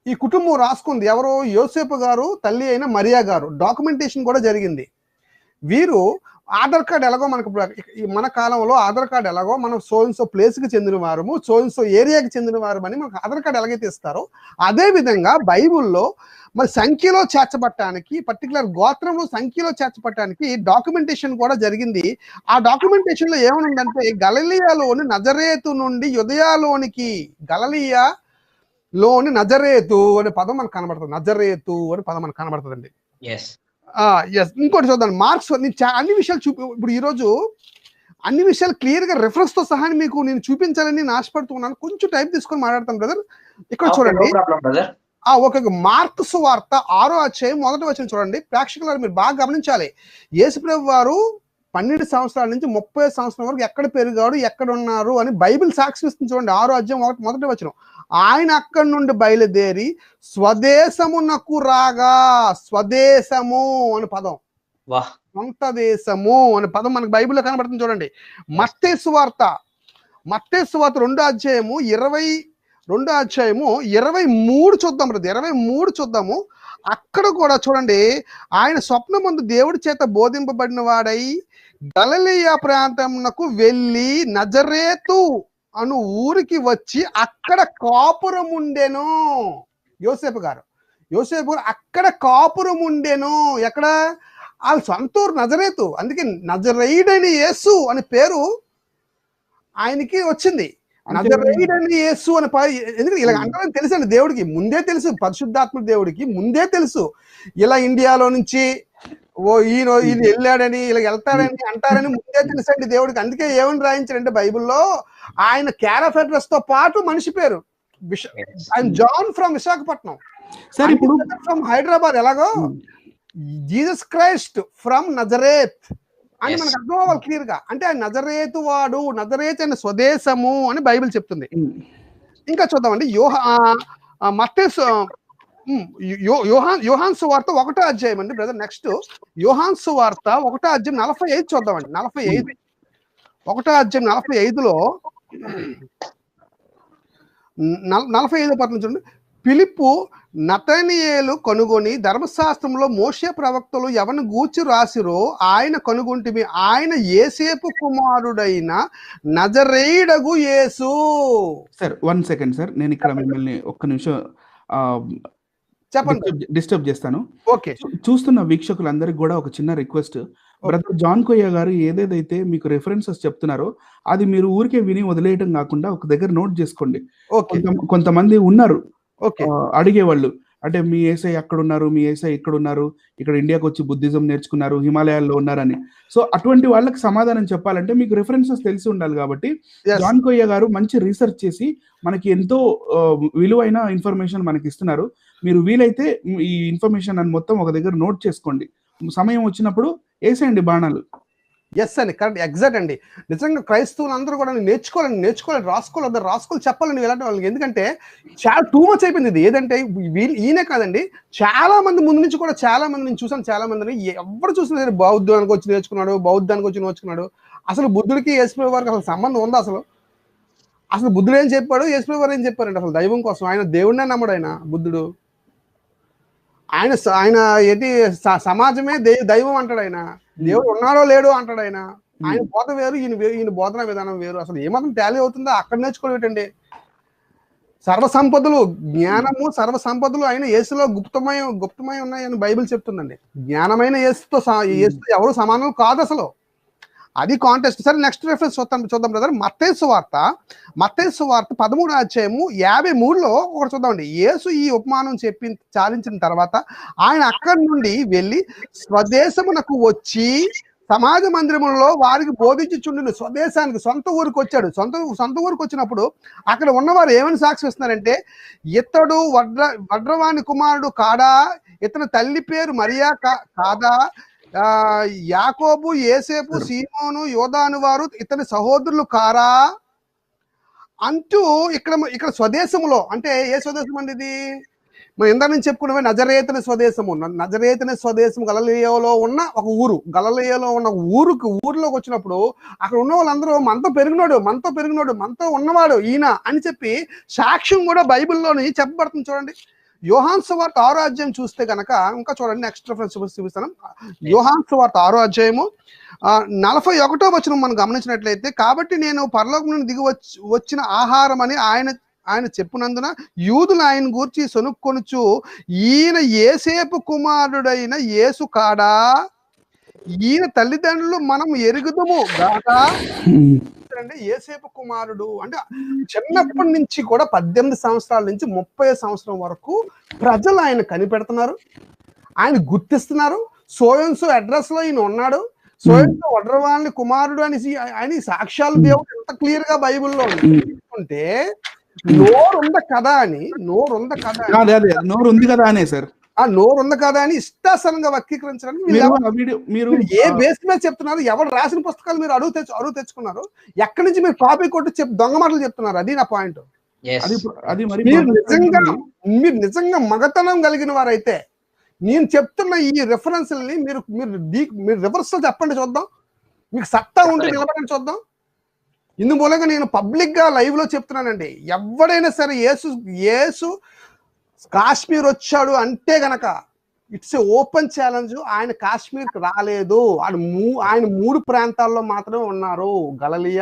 ఈ కుటుంబం రాసుకుంది. ఎవరు? యోసేపు గారు, తల్లి అయిన మరియా గారు. డాక్యుమెంటేషన్ కూడా జరిగింది. వీరు ఆధార్ కార్డ్ ఎలాగో మనకు మన కాలంలో ఆధార్ కార్డ్ ఎలాగో మనం సో ప్లేస్కి చెందిన వారము, సో ఏరియాకి చెందిన వారు అని మనకు ఆధార్ కార్డ్ ఎలాగైతే ఇస్తారో, అదే విధంగా బైబుల్లో మరి సంఖ్యలో చేర్చబట్టడానికి, పర్టికులర్ గోత్రంలో సంఖ్యలో చేర్చబట్టడానికి డాక్యుమెంటేషన్ కూడా జరిగింది. ఆ డాక్యుమెంటేషన్ లో ఏమనుందంటే, గలిలయలోని నజరేతు నుండి యూదయలోనికి, గలిలయలోని నజరేతు అనే పదం మనకు కనబడుతుంది. నజరేతు అనే పదం మనకు కనబడుతుందండి. ఇంకోటి చూద్దాం. మార్క్స్ అన్ని విషయాలు ఇప్పుడు ఈరోజు అన్ని విషయాలు క్లియర్ గా రెఫరెన్స్ తో సహా మీకు నేను చూపించాలని నేను ఆశపడుతున్నాను. కొంచెం టైం తీసుకొని మాట్లాడతాను బ్రదర్. ఇక్కడ చూడండి, ఒక మార్కు సువార్త 6వ అధ్యాయం 1వ వచనం చూడండి. ప్రేక్షకులు మీరు బాగా గమనించాలి. యేసుప్రభు వారు 12 సంవత్సరాల నుంచి 30 సంవత్సరాల వరకు ఎక్కడ పెరిగాడు, ఎక్కడ ఉన్నారు అని బైబిల్ సాక్షిస్తుంది. చూడండి 6వ అధ్యాయం 1వ వచనం. ఆయన అక్కడి నుండి బయలుదేరి స్వదేశమునకు రాగా, స్వదేశము అని పదం, సొంత దేశము అనే పదం మనకు బైబిల్లో కనబడుతుంది. చూడండి మత్తయి సువార్త 2వ అధ్యాయము 23 చూద్దాం. 23 చూద్దాము. అక్కడ కూడా చూడండి, ఆయన స్వప్నమందు దేవుడి చేత బోధింపబడిన వాడై గలిలయ ప్రాంతమునకు వెళ్ళి నజరేతు అను ఊరికి వచ్చి అక్కడ కాపురం ఉండెను. యోసేపు గారు అక్కడ కాపురం ఉండెను. ఎక్కడ? వాళ్ళ సొంతూరు నజరేతు. అందుకే నజరేయుడైన యేసు అనే పేరు ఆయనకి వచ్చింది. నజరేయుడైన యేసు అని ఎందుకంటే ఇలా అంటారని తెలుసండి దేవుడికి ముందే తెలుసు. పరిశుద్ధాత్మ దేవుడికి ముందే తెలుసు ఇలా ఇండియాలో నుంచి ఈయన వెళ్ళాడని, ఇలా వెళ్తాడని అంటారని ముందే తెలుసండి దేవుడికి. అందుకే ఏమని రాయించారంటే బైబిల్లో, ఆయన క్యార్ ఆఫ్ అడ్రస్ తో పాటు మనిషి పేరు ఆయన John from Visakhapatnam, from Hyderabad. ఎలాగో జీసస్ క్రైస్ట్ ఫ్రమ్ నజరేత్ అని మనకు అర్థం అవ్వాలి క్లియర్ గా. అంటే ఆయన నజరేతు వాడు, నజరేత్ అనే స్వదేశము అని బైబిల్ చెప్తుంది. ఇంకా చూద్దామండి. యోహాను సువార్త 1వ అధ్యాయం అండి బ్రదర్. నెక్స్ట్ యోహాను సువార్త 1వ అధ్యాయం 45 చూద్దామండి. 45 1వ అధ్యాయం 45లో 45వ పట్నం చూడండి. ఫిలిప్పు నతనీయేలు కనుగొని ధర్మశాస్త్రంలో మోషే ప్రవక్తలు ఎవరిని గూర్చి రాసిరో ఆయన కనుగొంటిమి, ఆయన యేసేపు కుమారుడైన నజరేయుడగు యేసు. సార్ 1 సెకండ్ సార్, నేను ఇక్కడ మిమ్మల్ని ఒక్క నిమిషం చెప్పండి, డిస్టర్బ్ చేస్తాను. ఓకే. చూస్తున్న వీక్షకులందరికీ కూడా ఒక చిన్న రిక్వెస్ట్. బ్రదర్ జాన్ కొయ్య గారు ఏదేదైతే మీకు రెఫరెన్సెస్ చెప్తున్నారో అది మీరు ఊరికే విని వదిలేయటం కాకుండా ఒక దగ్గర నోట్ చేసుకోండి. కొంతమంది ఉన్నారు అడిగేవాళ్ళు, అంటే మీ ఏసై అక్కడ ఉన్నారు, మీ ఏసై ఇక్కడ ఉన్నారు, ఇక్కడ ఇండియాకి వచ్చి బుద్ధిజం నేర్చుకున్నారు, హిమాలయాల్లో ఉన్నారని. సో అటువంటి వాళ్ళకి సమాధానం చెప్పాలంటే మీకు రెఫరెన్సెస్ తెలిసి ఉండాలి. కాబట్టి జాన్ కొయ్య గారు మంచి రీసెర్చ్ చేసి మనకి ఎంతో విలువైన ఇన్ఫర్మేషన్ మనకి ఇస్తున్నారు. మీరు వీలైతే ఈ ఇన్ఫర్మేషన్ అని మొత్తం ఒక దగ్గర నోట్ చేసుకోండి. సమయం వచ్చినప్పుడు వేసేయండి బాణాలు. ఎస్ అండి, కరెక్ట్, ఎగ్జాక్ట్ అండి. నిజంగా క్రైస్తవులు అందరూ కూడా నేర్చుకోవాలి, రాసుకోవాలి, చెప్పాలండి ఇలాంటి వాళ్ళకి. ఎందుకంటే చాలా టూ మచ్ అయిపోయింది ఇది. ఏదంటే ఈయనే కాదండి, చాలా మంది ముందు నుంచి కూడా చాలా మంది నేను చూసాను. చాలా మందిని ఎవరు చూసినా సరే బౌద్ధానికి వచ్చి నేర్చుకున్నాడు. అసలు బుద్ధుడికి యేసుప్రభు వారికి అసలు సంబంధం ఉందా? అసలు బుద్ధుడు ఏం చెప్పాడు, యేసుప్రభు వారు ఏం చెప్పారండి? అసలు దైవం కోసం ఆయన దేవుడినే నమ్మడు. ఆయన బుద్ధుడు ఆయన ఏంటి సమాజమే దైవం అంటాడు. ఆయన దేవుడు ఉన్నాడో లేడో అంటాడు. ఆయన బోధ వేరు, ఈయన బోధన విధానం వేరు. అసలు ఏమాత్రం టాలీ అవుతుందో అక్కడ నేర్చుకోవడం ఏంటండి? సర్వసంపదలు, జ్ఞానము సర్వసంపదలు అయిన యేసులో గుప్తమై ఉన్నాయని బైబిల్ చెప్తుందండి. జ్ఞానమైన యేసుతో ఎవరు సమానం కాదు అసలు. అది కాంటెస్ట్. సరే, నెక్స్ట్ రెఫరెన్స్ చూద్దాం బ్రదర్. మత్తయి సువార్త 13వ అధ్యాయము 53లో ఒకటి చూద్దామండి. యేసు ఈ ఉపమానం చాలించిన తర్వాత ఆయన అక్కడి నుండి వెళ్ళి స్వదేశమునకు వచ్చి సమాజ మందిరములలో వారికి బోధించుచుండును. స్వదేశానికి, సొంత ఊరికి వచ్చాడు. సొంత ఊరికి వచ్చినప్పుడు అక్కడ ఉన్నవారు ఏమని సాక్షిస్తున్నారంటే, ఇతడు వడ్రవాణి కుమారుడు కాడా, ఇతని తల్లి పేరు మరియా కాదా, యాకోబు, యేసేపు, సీమోను, యోదాను వారు ఇతని సహోదరులు కారా అంటూ ఇక్కడ స్వదేశంలో, అంటే ఏ స్వదేశం అండి ఇది? మనం ఇందా నుంచి చెప్పుకున్నవి నజరేతుని స్వదేశము. నజరేతుని స్వదేశం గలిలయలో ఉన్న ఒక ఊరు. గలిలయలో ఉన్న ఊరిలోకి వచ్చినప్పుడు అక్కడ ఉన్న వాళ్ళందరూ మనతో మనతో ఉన్నవాడు ఈయన అని చెప్పి సాక్ష్యం కూడా బైబిల్లోని చెప్పబడుతుంది. చూడండి, యోహాను సువార్త 6వ అధ్యాయం చూస్తే కనుక, ఇంకా చూడండి, నెక్స్ట్ రిఫరెన్స్ చూపిస్తాను. యోహాను సువార్త 6వ అధ్యాయము 41వ వచనం మనం గమనించినట్లయితే, కాబట్టి నేను పరలోకం నుండి దిగి వచ్చిన ఆహారం అని ఆయన చెప్పునందున యూదులు ఆయన గూర్చి సొనుక్కొనుచు, ఈయన యేసేపు కుమారుడైన యేసు కాడా, ఈయన తల్లిదండ్రులు మనం ఎరుగుదము గాక. అంటే యేసేపు కుమారుడు అంటే చిన్నప్పటి నుంచి కూడా 18 సంవత్సరాల నుంచి 30 సంవత్సరం వరకు ప్రజలు ఆయన కనిపెడుతున్నారు, ఆయన గుర్తిస్తున్నారు. సోయన్సో అడ్రస్ లో ఈయన ఉన్నాడు, సోయన్సో వడ్రవాళ్ళని కుమారుడు అనేసి ఆయన సాక్ష్యాలు దేవుడు ఎంత క్లియర్ గా బైబిల్లో ఉంటే, నోరుంది కదా అని సార్, ఆ నోరుంది కదా అని ఇష్టాసనంగా వక్రీకరించడానికి మీరు ఏ బేస్ మీద చెప్తున్నారు? ఎవరు రాసిన పుస్తకాలు మీరు అడుగు తెచ్చుకున్నారు? ఎక్కడి నుంచి మీరు కాపీ కొట్టి దొంగ మాటలు చెప్తున్నారు? అది నా పాయింట్. మీరు నిజంగా మగతనం కలిగిన వారైతే నేను చెప్తున్న ఈ రెఫరెన్స్ని మీరు రివర్స్ లో చెప్పండి, చూద్దాం. మీకు సత్తా ఉంటే నిలబడండి, చూద్దాం. ఇందు మూలంగా నేను పబ్లిక్ గా లైవ్ లో చెప్తున్నానండి, ఎవడైనా సరే యేసు కాశ్మీర్ వచ్చాడు అంటే గనక ఇట్స్ ఏ ఓపెన్ ఛాలెంజ్. ఆయన కాశ్మీర్కి రాలేదు, ఆయన 3 ప్రాంతాల్లో మాత్రమే ఉన్నారు. గలిలయ,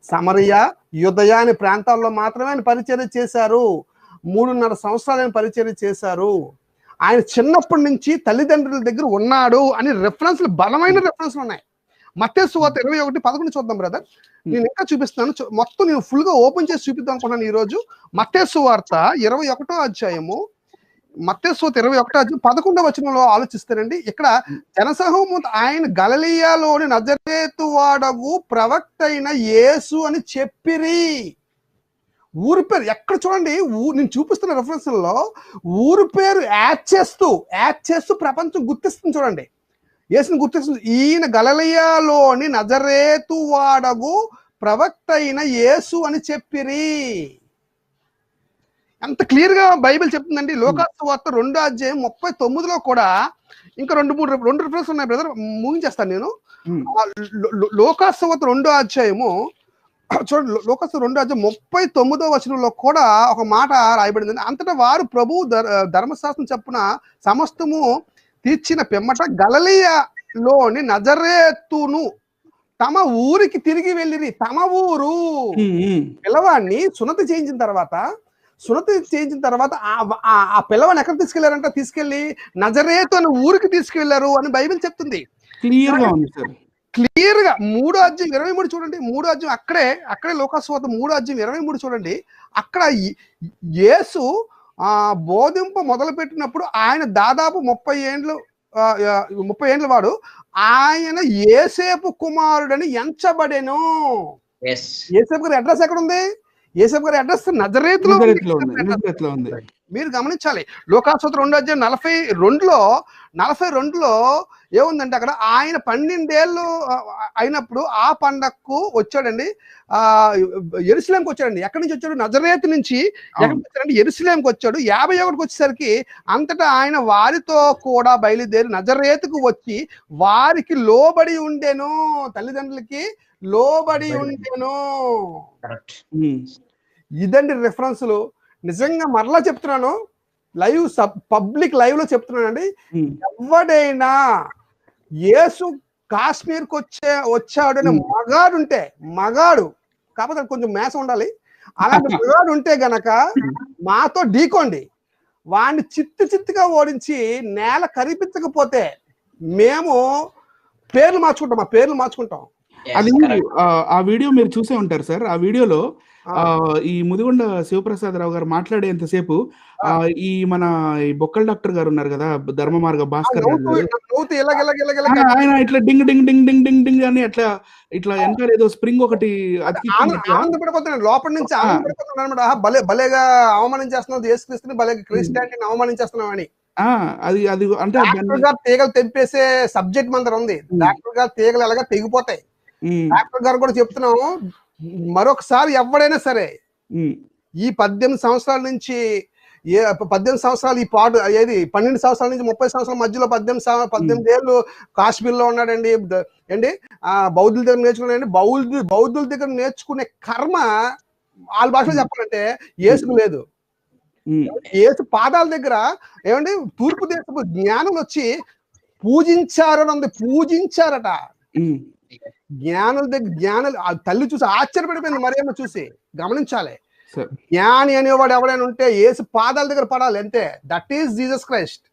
సమరయ, యూదయ అనే ప్రాంతాల్లో మాత్రమే ఆయన పరిచర్య చేశారు. 3.5 సంవత్సరాలు ఆయన పరిచర్య చేశారు. ఆయన చిన్నప్పటి నుంచి తల్లిదండ్రుల దగ్గర ఉన్నాడు అని రెఫరెన్స్లు, బలమైన రెఫరెన్స్లు ఉన్నాయి. మత్తయి సువార్త 21:11 చూద్దాం బ్రదర్. నేను ఇంకా చూపిస్తున్నాను, మొత్తం నేను ఫుల్ గా ఓపెన్ చేసి చూపిద్దాం అనుకున్నాను ఈ రోజు. మత్తయి సువార్త 21వ అధ్యాయము, మత్తయి సువార్త 21వ అధ్యాయం 11వ వచనంలో ఆలోచిస్తారండి. ఇక్కడ జనసమూహము ఆయన గలిలయలోని నజరేతు వాడగు ప్రవక్త అయిన యేసు అని చెప్పిరి. ఊరి పేరు ఎక్కడ చూడండి, నేను చూపిస్తున్న రెఫరెన్స్ లో ఊరు పేరు యాడ్ చేస్తూ ప్రపంచం గుర్తిస్తుంది. చూడండి, యేసుని గుర్తిస్తుంది. ఈయన గలిలయలోని నజరేతు వాడగు ప్రవక్త అయిన యేసు అని చెప్పిరి. ఎంత క్లియర్ గా బైబిల్ చెప్తుందండి. లోకాసు వార్త 2వ అధ్యాయం 39లో కూడా ఇంకా రెండు రిఫరెన్స్ ఉన్నాయి బ్రదర్, ముగించేస్తాను నేను. లోకాసు వార్త 2వ అధ్యాయము చూడండి, లోకాసు 2వ అధ్యాయం 39వ వచనంలో కూడా ఒక మాట రాయబడింది. అంతటా వారు ప్రభు ధర్మశాస్త్రం చెప్పున సమస్తము తీర్చిన పిమ్మట గలిలయలోని నజరేతును తమ ఊరికి తిరిగి వెళ్ళిరి. తమ ఊరు పిల్లవాడిని సున్నతి చేయించిన తర్వాత ఆ పిల్లవాడిని ఎక్కడ తీసుకెళ్లారంట? తీసుకెళ్లి నజరేతు అనే ఊరికి తీసుకెళ్లారు అని బైబిల్ చెప్తుంది. క్లియర్ గా 3వ అధ్యాయం 23 చూడండి. 3వ అధ్యాయం అక్కడే లోకాసు వార్త 3వ అధ్యాయం 23 చూడండి. అక్కడ యేసు బోధింపు మొదలు పెట్టినప్పుడు ఆయన దాదాపు 30 ఏండ్ల వాడు. ఆయన యేసేపు కుమారుడని ఎంచబడెను. యేసేపు గారి అడ్రస్ ఎక్కడ ఉంది? యేసేపు గారి అడ్రస్ నజరేతులో ఉంది. మీరు గమనించాలి. లోకాసు వార్త 2వ అధ్యాయం 42లో ఏముందంటే, అక్కడ ఆయన 12 ఏళ్ళు అయినప్పుడు ఆ పండగకు వచ్చాడండి. యెరూషలేంకి వచ్చాడండి. ఎక్కడి నుంచి వచ్చాడు? నజరేతు నుంచి ఎక్కడికి వచ్చాడండి? యెరూషలేంకి వచ్చాడు. 51కి వచ్చేసరికి అంతటా ఆయన వారితో కూడా బయలుదేరి నజరేతుకు వచ్చి వారికి లోబడి ఉండెను. తల్లిదండ్రులకి లోబడి ఉండెను. ఇదండి రెఫరెన్స్లు. నిజంగా మరలా చెప్తున్నాను, పబ్లిక్ లైవ్ లో చెప్తున్నానండి, ఎవడైనా యేసు కాశ్మీర్కి వచ్చాడు అని మగాడు కాకపోతే కొంచెం మేసం ఉండాలి, అలాంటి మగాడు ఉంటే గనక మాతో ఢీకోండి. వాడిని చిత్తుగా ఓడించి నేల కరిపించకపోతే మేము పేర్లు మార్చుకుంటాం. అది ఆ వీడియో మీరు చూసే ఉంటారు సార్. ఆ వీడియోలో ఈ ముదిగొండ శివప్రసాదరావు గారు మాట్లాడేంతసేపు ఈ మన బొక్కల డాక్టర్ గారు ఉన్నారు కదా, ధర్మ మార్గ భాస్కర్ ఆయన ఇట్లా డింగ్ డింగ్ డింగ్ డింగ్ డింగ్ డింగ్ అని ఇట్లా వెనకాల ఏదో స్ప్రింగ్ ఒకటి ఆనందపడిపోతున్నాడు. లోపల నుంచి ఆనందపడిపోతున్నాడు అనమాట. భలేగా అవమానించేస్తున్నావు యేసుక్రీస్తుని, భలే క్రిస్టియానిటీని అవమానించేస్తున్నావు అని. అది అంటే డాక్టర్ గారు తీగలు తెంపేసే సబ్జెక్ట్ మన దగ్గర ఉంది. డాక్టర్ గారు తీగలు ఎలాగా తెగిపోతాయి. డాక్టర్ గారు కూడా చెప్తున్నాము, మరొకసారి ఎవడైనా సరే ఈ 18 సంవత్సరాల నుంచి 18 సంవత్సరాలు ఈ పాటు ఏది 12 సంవత్సరాల నుంచి 30 సంవత్సరాల మధ్యలో 18 ఏళ్ళు కాశ్మీర్లో ఉన్నాడండి ఏంటి బౌద్ధుల దగ్గర నేర్చుకున్నాడండి. బౌద్ధుల దగ్గర నేర్చుకునే కర్మ వాళ్ళ భాషలో చెప్పాలంటే యేసుకు లేదు. యేసు పాదాల దగ్గర ఏమండి తూర్పు దేశపు జ్ఞానులు వచ్చి పూజించారట. జ్ఞానుల దగ్గర జ్ఞానులు తల్లి చూసి ఆశ్చర్యపడిపోయింది మరియమ్మ చూసి. గమనించాలి, జ్ఞాని అనేవాడు ఎవరైనా ఉంటే యేసు పాదాల దగ్గర పడాలి అంతే. That is Jesus Christ.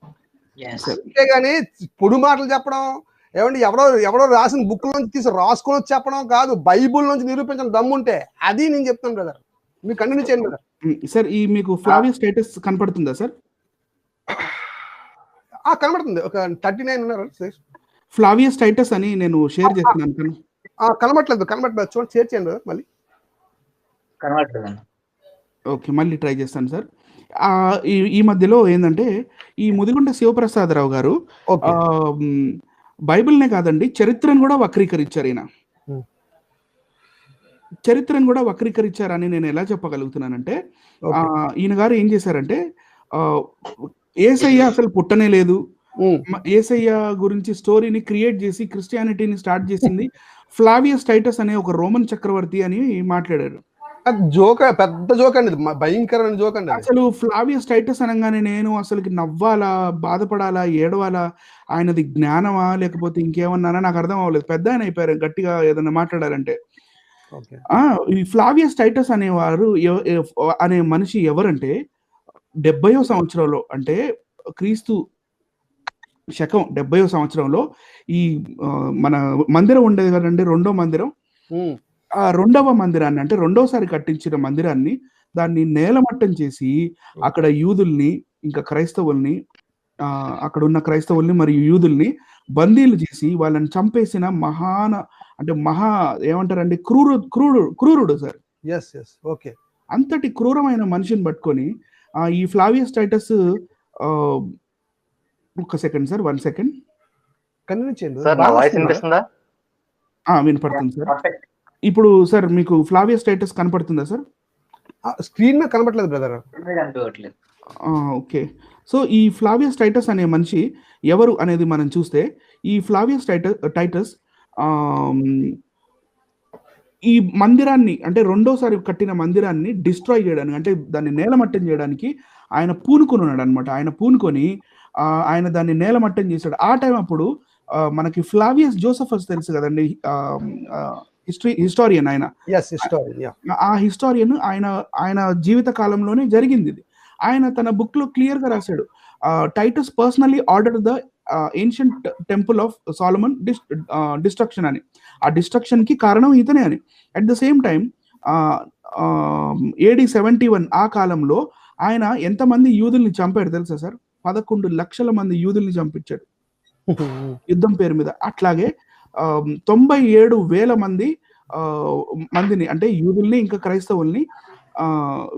అంతేగాని పొడి మాటలు చెప్పడం, ఏమండి ఎవరో రాసిన బుక్ నుంచి తీసి రాసుకొని చెప్పడం కాదు. బైబుల్ నుంచి నిరూపించడం దమ్ముంటే అది నేను చెప్తాను బ్రదర్. మీరు కంటిన్యూ చేయండి బ్రదర్. సార్ ఈ మీకు ఫ్లావియస్ టైటస్ కనపడుతుందా సార్? కనబడుతుంది. ఒక 39 ఉన్నారు. ఫ్లావియస్ టైటస్ అని నేను షేర్ చేస్తున్నాను. కనబడట్లేదు చూడండి, షేర్ చేయండి మళ్ళీ. కనబడట్లేదు. ఓకే, మళ్ళీ ట్రై చేస్తాను సార్. ఈ మధ్యలో ఏంటంటే ఈ ముదిగొండ శివప్రసాదరావు గారు బైబిల్నే కాదండి చరిత్రను కూడా వక్రీకరించారు. చరిత్రను కూడా వక్రీకరించారని నేను ఎలా చెప్పగలుగుతున్నానంటే ఈయన గారు ఏం చేశారంటే యేసయ్య అసలు పుట్టనే లేదు, యేసయ్య గురించి స్టోరీని క్రియేట్ చేసి క్రిస్టియానిటీని స్టార్ట్ చేసింది ఫ్లావియస్ టైటస్ అనే ఒక రోమన్ చక్రవర్తి అని మాట్లాడారు. పెద్ద జోక్ అండి, భయంకరమైన జోక్ అండి. అసలు ఫ్లావియస్ టైటస్ అనగానే నేను అసలుకి నవ్వాలా, బాధపడాలా, ఏడవాలా, ఆయనది జ్ఞానమా లేకపోతే ఇంకేమన్నానా నాకు అర్థం అవ్వలేదు. పెద్ద ఆయన అయిపోయారు గట్టిగా ఏదైనా మాట్లాడాలంటే. ఈ ఫ్లావియస్ టైటస్ అనే మనిషి ఎవరంటే 70వ సంవత్సరంలో అంటే క్రీస్తు శకం 70వ సంవత్సరంలో ఈ మన మందిరం ఉండేది కదండి, రెండో మందిరం. ఆ రెండవ మందిరాన్ని అంటే రెండోసారి కట్టించిన మందిరాన్ని దాన్ని నేలమట్టం చేసి అక్కడ యూదుల్ని ఇంకా క్రైస్తవుల్ని అక్కడ ఉన్న క్రైస్తవుల్ని మరియు యూదుల్ని బందీలు చేసి వాళ్ళని చంపేసిన మహా ఏమంటారండి క్రూరుడు సార్. ఓకే, అంతటి క్రూరమైన మనిషిని పట్టుకొని ఈ ఫ్లావియస్ టైటస్ ఒక్క సెకండ్ సార్, 1 సెకండ్ వినపడుతుంది సార్. ఇప్పుడు సార్ మీకు ఫ్లావియస్ టైటస్ కనపడుతుందా సార్? స్క్రీన్ మీద కనపడలేదు బ్రదర్. ఓకే, సో ఈ ఫ్లావియస్ టైటస్ అనే మనిషి ఎవరు అనేది మనం చూస్తే ఈ ఫ్లావియస్ టైటస్ ఈ మందిరాన్ని అంటే రెండోసారి కట్టిన మందిరాన్ని డిస్ట్రాయ్ చేయడానికి అంటే దాన్ని నేలమట్టం చేయడానికి ఆయన పూనుకొని ఉన్నాడు అనమాట. ఆయన పూనుకొని ఆయన దాన్ని నేలమట్టం చేశాడు. ఆ టైం అప్పుడు మనకి ఫ్లావియస్ జోసెఫస్ తెలుసు కదండి, హిస్టారియన్. ఆయన ఆ హిస్టారియన్ ఆయన జీవిత కాలంలోనే జరిగింది ఇది. ఆయన తన బుక్ లో క్లియర్ గా రాశాడు, Titus personally order the ancient temple of Solomon destruction అని. ఆ డిస్ట్రక్షన్ కి కారణం ఇతనే అని. At the same time AD 71 ఆ కాలంలో ఆయన ఎంతమంది యూదుల్ని చంపాడు తెలుసా సార్? 11 లక్షల మంది యూదుల్ని చంపించాడు యుద్ధం పేరు మీద. అట్లాగే 97,000 మందిని అంటే యూదుల్ని ఇంకా క్రైస్తవుల్ని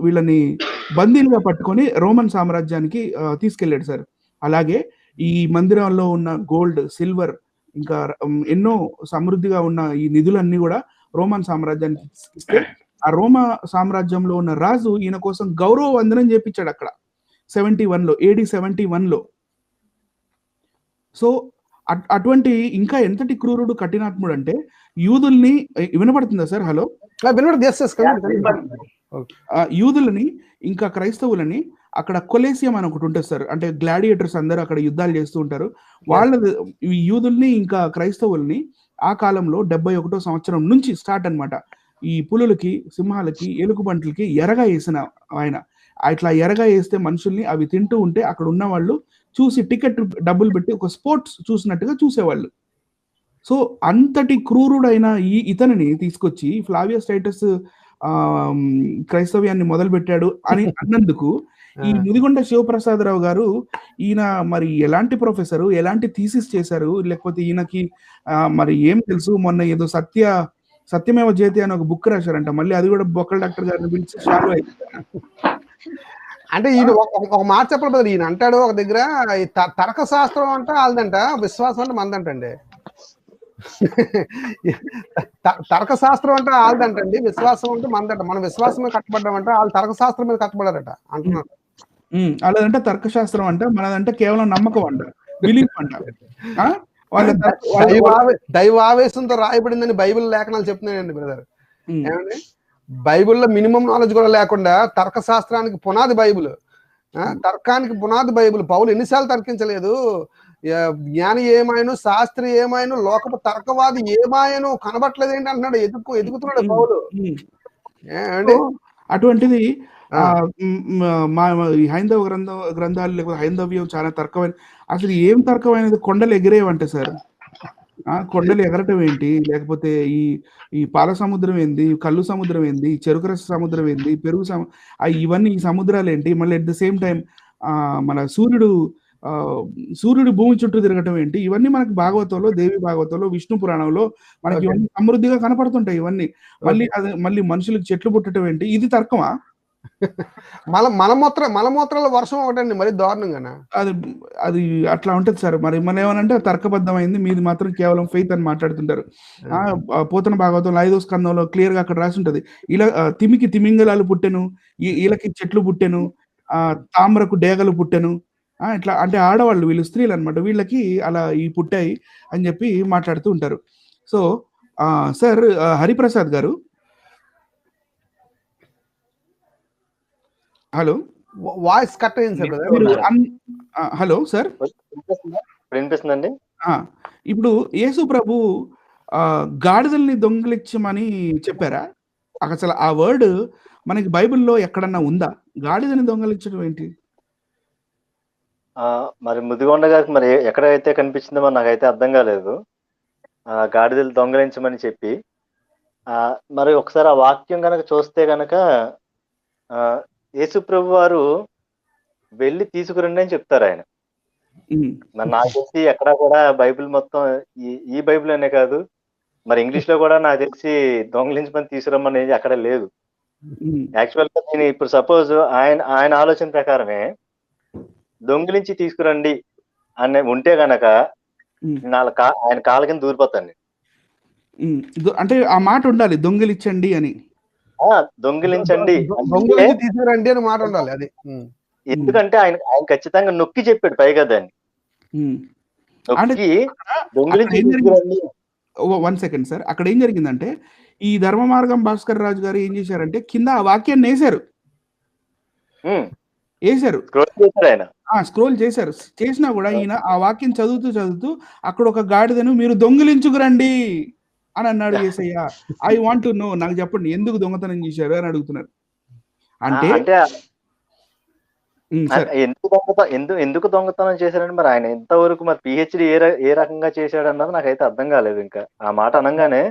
వీళ్ళని బందీలుగా పట్టుకొని రోమన్ సామ్రాజ్యానికి తీసుకెళ్లాడు సార్. అలాగే ఈ మందిరంలో ఉన్న గోల్డ్, సిల్వర్ ఇంకా ఎన్నో సమృద్ధిగా ఉన్న ఈ నిధులన్నీ కూడా రోమన్ సామ్రాజ్యానికి ఇస్తే ఆ రోమా సామ్రాజ్యంలో ఉన్న రాజు ఈయన కోసం గౌరవ వందనం చేపించాడు అక్కడ 71లో, AD 71లో. సో అటువంటి ఇంకా ఎంతటి క్రూరుడు కఠినాత్ముడు అంటే యూదుల్ని వినపడుతుందా సార్? హలో, యూదులని ఇంకా క్రైస్తవులని అక్కడ కొలేసియం అని ఒకటి ఉంటుంది సార్, అంటే గ్లాడియేటర్స్ అందరూ అక్కడ యుద్ధాలు చేస్తూ ఉంటారు. వాళ్ళ యూదుల్ని ఇంకా క్రైస్తవుల్ని ఆ కాలంలో 71వ సంవత్సరం నుంచి స్టార్ట్ అనమాట ఈ పులులకి, సింహాలకి, ఎలుగుబంట్లకి ఎరగా వేసిన ఆయన. ఇట్లా ఎరగా వేస్తే మనుషుల్ని అవి తింటూ ఉంటే అక్కడ ఉన్న వాళ్ళు చూసి టికెట్ డబ్బులు పెట్టి ఒక స్పోర్ట్స్ చూసినట్టుగా చూసేవాళ్ళు. సో అంతటి క్రూరుడైన ఇతనిని తీసుకొచ్చి ఫ్లావియస్ టైటస్ క్రైస్తవ్యాన్ని మొదలు పెట్టాడు అని అన్నందుకు ఈ ముదిగొండ శివప్రసాదరావు గారు ఈయన మరి ఎలాంటి ప్రొఫెసరు, ఎలాంటి థీసిస్ చేశారు, లేకపోతే ఈయనకి మరి ఏం తెలుసు? మొన్న ఏదో సత్యమేవ జయతే అని ఒక బుక్ రాశారంట, మళ్ళీ అది కూడా బొక్కల డాక్టర్ గారిని పిలిచి షాలో అంటే ఈయన ఒక మాట చెప్పాలి బదులు ఈయన అంటాడు ఒక దగ్గర తర్క శాస్త్రం అంటే వాళ్ళదంట, విశ్వాసం అంటే మందంటండి. తర్క శాస్త్రం అంటే వాళ్ళదంటండి, విశ్వాసం అంటే మందంట. మనం విశ్వాసం మీద కట్టబడ్డామంటే వాళ్ళు తర్క శాస్త్రం మీద కట్టబడారట అంటున్నారు. అలాదంటే తర్కశాస్త్రం అంట, మనదంటే కేవలం నమ్మకం అంట, బిలీఫ్ అంట. వాళ్ళ దైవావేశంతో రాయబడిందని బైబిల్ లేఖనాలు చెప్తున్నాయండి బ్రదర్. ఏమండి, బైబిల్లో మినిమం నాలెడ్జ్ కూడా లేకుండా తర్కశాస్త్రానికి పునాది బైబిల్, తర్కానికి పునాది బైబిల్. పౌలు ఎన్నిసార్లు తర్కించలేదు? జ్ఞాని ఏమాయను, శాస్త్రి ఏమాయను, లోకపు తర్కవాది ఏమాయను కనబట్టలేదు ఏంటి అంటున్నాడు, ఎదుగుతున్నాడు పౌలు. అటువంటిది హైందవ గ్రంథాలు లేకపోతే హైందవ్యం చాలా తర్కమైన, అసలు ఏం తర్కమైనది? కొండలు ఎగిరేవంటే సార్, కొండలు ఎగరటం ఏంటి, లేకపోతే ఈ పాల సముద్రం ఏంది, కళ్ళు సముద్రం ఏంది, చెరుకు రస సముద్రం ఏంది, పెరుగు ఇవన్నీ ఈ సముద్రాలు ఏంటి, మళ్ళీ అట్ ద సేమ్ టైం మన సూర్యుడు భూమి చుట్టూ తిరగటం ఏంటి, ఇవన్నీ మనకి భాగవతంలో, దేవి భాగవతంలో, విష్ణు పురాణంలో మనకి ఇవన్నీ సమృద్ధిగా కనపడుతుంటాయి. ఇవన్నీ మళ్ళీ మనుషులకు చెట్లు పుట్టడం ఏంటి, ఇది తర్కమా? మలమూత్రాల వర్షం ఒకటండి, మరి దారుణంగా. అది అట్లా ఉంటది సార్. మరి మన ఏమనంటే తర్కబద్ధమైంది, మీది మాత్రం కేవలం ఫెయిత్ అని మాట్లాడుతుంటారు. పోతన భాగవతంలో 5వ స్కందంలో క్లియర్ గా అక్కడ రాసి ఉంటది, ఇలా తిమికి తిమింగలాలు పుట్టెను, ఈలకి చెట్లు పుట్టెను, తామ్రకు డేగలు పుట్టెను. ఇట్లా అంటే ఆడవాళ్ళు, వీళ్ళు స్త్రీలు అనమాట, వీళ్ళకి అలా ఈ పుట్టాయి అని చెప్పి మాట్లాడుతూ ఉంటారు. సో సార్, హరిప్రసాద్ గారు, హలో, వాయిస్ కట్ అయింది సార్. హలో సార్, వినిపిస్తుందండి? ఇప్పుడు యేసు ప్రభు గాడిదల్ని దొంగిలించమని చెప్పారా? అసలు ఆ వర్డ్ మనకి బైబిల్లో ఎక్కడన్నా ఉందా? గాడిదని దొంగిలించడం ఏంటి? మరి ముదిగొండ గారికి మరి ఎక్కడైతే కనిపించిందో మరి నాకైతే అర్థం కాలేదు. గాడిదలు దొంగలించమని చెప్పి మరి ఒకసారి ఆ వాక్యం కనుక చూస్తే కనుక యేసు ప్రభు వారు వెళ్ళి తీసుకురండి అని చెప్తారు ఆయన. మరి నాకు తెలిసి ఎక్కడా కూడా బైబిల్ మొత్తం ఈ బైబిల్ అనే కాదు, మరి ఇంగ్లీష్ లో కూడా నాకు తెలిసి దొంగలించమని తీసుకురమ్మని అక్కడ లేదు. యాక్చువల్ గా నేను ఇప్పుడు సపోజ్ ఆయన ఆలోచన ప్రకారమే దొంగిలించి తీసుకురండి అని ఉంటే గనక ఆయన కాళ్ళ కింద దూరిపోతాను. అంటే ఆ మాట ఉండాలి, దొంగిలించండి అని, దొంగిలించండి తీసుకురండి అని మాట ఉండాలి. అది ఎందుకంటే ఆయన ఖచ్చితంగా నొక్కి చెప్పాడు పైగా దాన్ని నొక్కి దొంగిలించి తీసుకురండి. 1 సెకండ్ సార్, అక్కడ ఏం జరిగిందంటే ఈ ధర్మ మార్గం భాస్కర్ రాజు గారు ఏం చేశారంటే కింద ఆ వాక్యాన్ని వేశారు, స్క్రోల్ చేశారు. చేసినా కూడా ఈయన ఆ వాక్యం చదువుతూ అక్కడ ఒక గాడిదను మీరు దొంగిలించుకురండి అని అన్నాడు యేసయ్య. ఐ వాంట్ టు నో, నాకు చెప్పండి ఎందుకు దొంగతనం చేశారు అని అడుగుతున్నారు. అంటే ఎందుకు దొంగతనం చేశారని మరి ఆయన ఎంతవరకు మరి పిహెచ్డి ఏ రకంగా చేశాడు అన్నది నాకైతే అర్థం కాలేదు. ఇంకా ఆ మాట అనగానే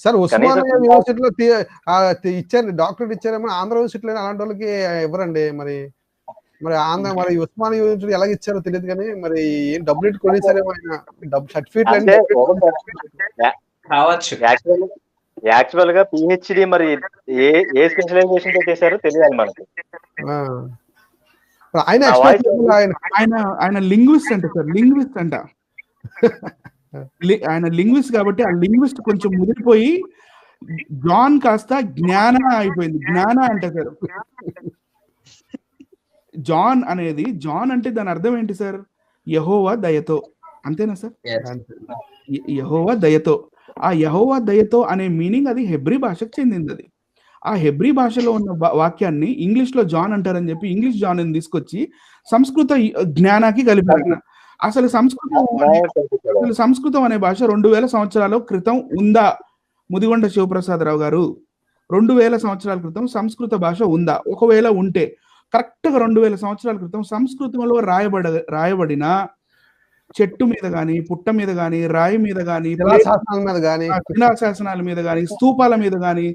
సార్ ఉస్మానియా యూనివర్సిటీలో ఇచ్చారు, డాక్టరేట్ ఇచ్చారేమో, ఆంధ్ర యూనివర్సిటీలో అలాంటి వాళ్ళకి ఇవ్వరండి. మరి మరి ఉస్మానియా యూనివర్సిటీ ఎలా ఇచ్చారో తెలియదు కానీ మరి ఏం డబ్బులు కొనేసారేమో ఆయన సర్టిఫికేట్ కావచ్చు. యాక్చువల్ గా పిహెచ్డి మరి ఏ స్పెషలైజేషన్ తో చేశారో తెలియాలి మనకి. ఆయన లింగ్విస్ట్ అంట సార్, లింగ్విస్ట్ అంట ఆయన లింగ్విస్ట్ కాబట్టి ఆ లింగ్విస్ట్ కొంచెం ముదిరిపోయి జాన్ కాస్త జ్ఞాన అయిపోయింది. జ్ఞాన అంటే సార్ జాన్ అనేది, జాన్ అంటే దాని అర్థం ఏంటి సార్? యెహోవా దయతో, అంతేనా సార్? యెహోవా దయతో. ఆ యెహోవా దయతో అనే మీనింగ్ అది హెబ్రీ భాషకు చెందింది. అది ఆ హెబ్రీ భాషలో ఉన్న వాక్యాన్ని ఇంగ్లీష్ లో జాన్ అంటారని చెప్పి ఇంగ్లీష్ జాన్ అని తీసుకొచ్చి సంస్కృత జ్ఞానాకి కలిపారు. అసలు సంస్కృతం అనే భాష 2000 సంవత్సరాల క్రితం ఉందా? ముదిగొండ శివప్రసాదరావు గారు, 2000 సంవత్సరాల క్రితం సంస్కృత భాష ఉందా? ఒకవేళ ఉంటే కరెక్ట్ గా 2000 సంవత్సరాల క్రితం సంస్కృతంలో రాయబడిన చెట్టు మీద గాని, పుట్ట మీద గాని, రాయి మీద గాని, శిలాశాసనాల మీద గాని, స్తూపాల మీద గాని,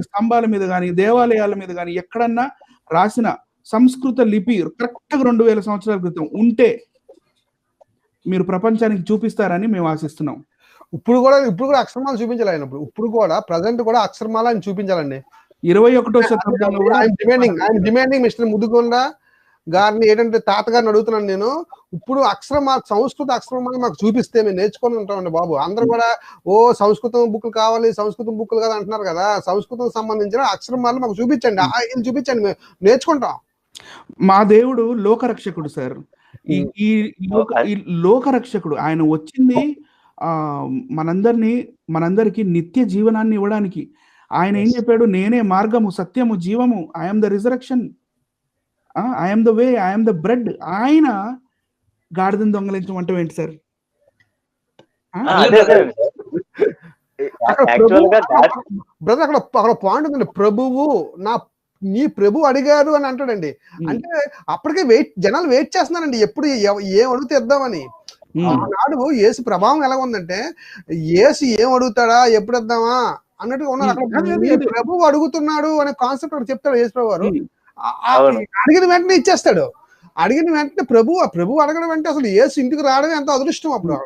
స్తంభాల మీద గాని, దేవాలయాల మీద గాని ఎక్కడన్నా రాసిన సంస్కృత లిపి కరెక్ట్ గా 2000 సంవత్సరాల క్రితం ఉంటే మీరు ప్రపంచానికి చూపిస్తారని మేము ఆశిస్తున్నాం. ఇప్పుడు కూడా అక్షరమాల చూపించాలి ఆయన. ఇప్పుడు కూడా ప్రజెంట్ కూడా అక్షరమాల ఆయన చూపించాలండి. 21వ శతాబ్దంలో ఆయన డిమాండింగ్ మిస్టర్ ముదిగొండ గారిని ఏంటంటే తాతగారిని అడుగుతున్నాను నేను, ఇప్పుడు సంస్కృత అక్షరమాల మాకు చూపిస్తే మేము నేర్చుకొని ఉంటామండి బాబు. అందరూ కూడా సంస్కృతం బుక్లు కావాలి, సంస్కృతం బుక్లు కదా అంటున్నారు కదా, సంస్కృతం సంబంధించిన అక్షరమాల మాకు చూపించండి, చూపించండి, మేము నేర్చుకుంటాం. మా దేవుడు లోకరక్షకుడు సార్. ఈ ఈ ఈ లోకరక్షకుడు. ఆయన వచ్చింది మనందరికీ నిత్య జీవనాన్ని ఇవ్వడానికి. ఆయన ఏం చెప్పాడు? నేనే మార్గము, సత్యము, జీవము. I am the resurrection. I am the way, I am the bread. ఆయన గాడిదని దొంగలించమంటాం ఏంటి సార్? బ్రదర్ అక్కడ పాయింట్ ఉందండి. ప్రభువు నీ ప్రభు అడిగారు అని అంటాడండి. అంటే అప్పటికే జనాలు వెయిట్ చేస్తున్నారండి, ఎప్పుడు ఏం అడుగుతే ఇద్దామని. ఆనాడు యేసు ప్రభావం ఎలా ఉందంటే, యేసు ఏం అడుగుతాడా, ఎప్పుడు ఇద్దామా అన్నట్టుగా ఉన్నారు. అక్కడ ప్రభువు అడుగుతున్నాడు అనే కాన్సెప్ట్ అక్కడ చెప్తాడు యేసు ప్రభు గారు. అడిగిన వెంటనే ఇచ్చేస్తాడు. అడిగిన వెంటనే ప్రభు అడగడం అంటే అసలు యేసు ఇంటికి రావడమే ఎంత అదృష్టం అప్పుడు.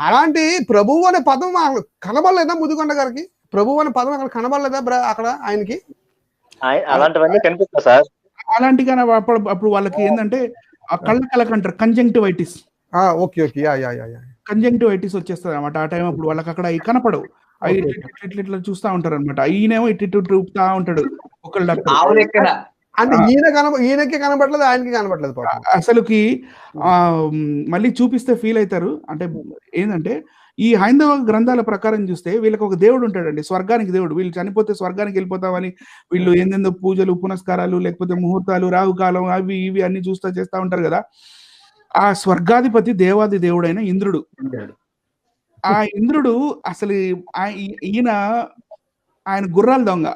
అలాంటి ప్రభువు అనే పదం కనబడలేదా ముదిగొండ గారికి? ప్రభువు అనే పదం అక్కడ కనబడలేదా అక్కడ ఆయనకి? అలాంటివన్నీ కనిపిస్తా సార్. అలాంటి కానీ అప్పుడు వాళ్ళకి ఏంటంటే కళ్ళ కలకంటారు, కంజంక్టివైటిస్. కంజంక్టివైటిస్ వచ్చేస్తుంది అనమాట ఆ టైం. అప్పుడు వాళ్ళకి అక్కడ కనపడవు, అవి ఇట్లా చూస్తా ఉంటారు అనమాట. ఈయనేమో ఇటు చూపుతా ఉంటాడు ఒకళ్ళు డాక్టర్. అంటే ఈయనకి కనబడలేదు, ఆయనకి కనబడలేదు. అసలుకి మళ్ళీ చూపిస్తే ఫీల్ అవుతారు. అంటే ఏంటంటే ఈ హైందవ గ్రంథాల ప్రకారం చూస్తే వీళ్ళకి ఒక దేవుడు ఉంటాడండి, స్వర్గానికి దేవుడు. వీళ్ళు చనిపోతే స్వర్గానికి వెళ్ళిపోతామని వీళ్ళు ఏందేందో పూజలు, పునస్కారాలు, లేకపోతే ముహూర్తాలు, రాహుకాలం, అవి ఇవి అన్ని చేస్తా ఉంటారు కదా. ఆ స్వర్గాధిపతి దేవాది దేవుడైన ఇంద్రుడు. ఆ ఇంద్రుడు అసలు ఆయన గుర్రాల దొంగ.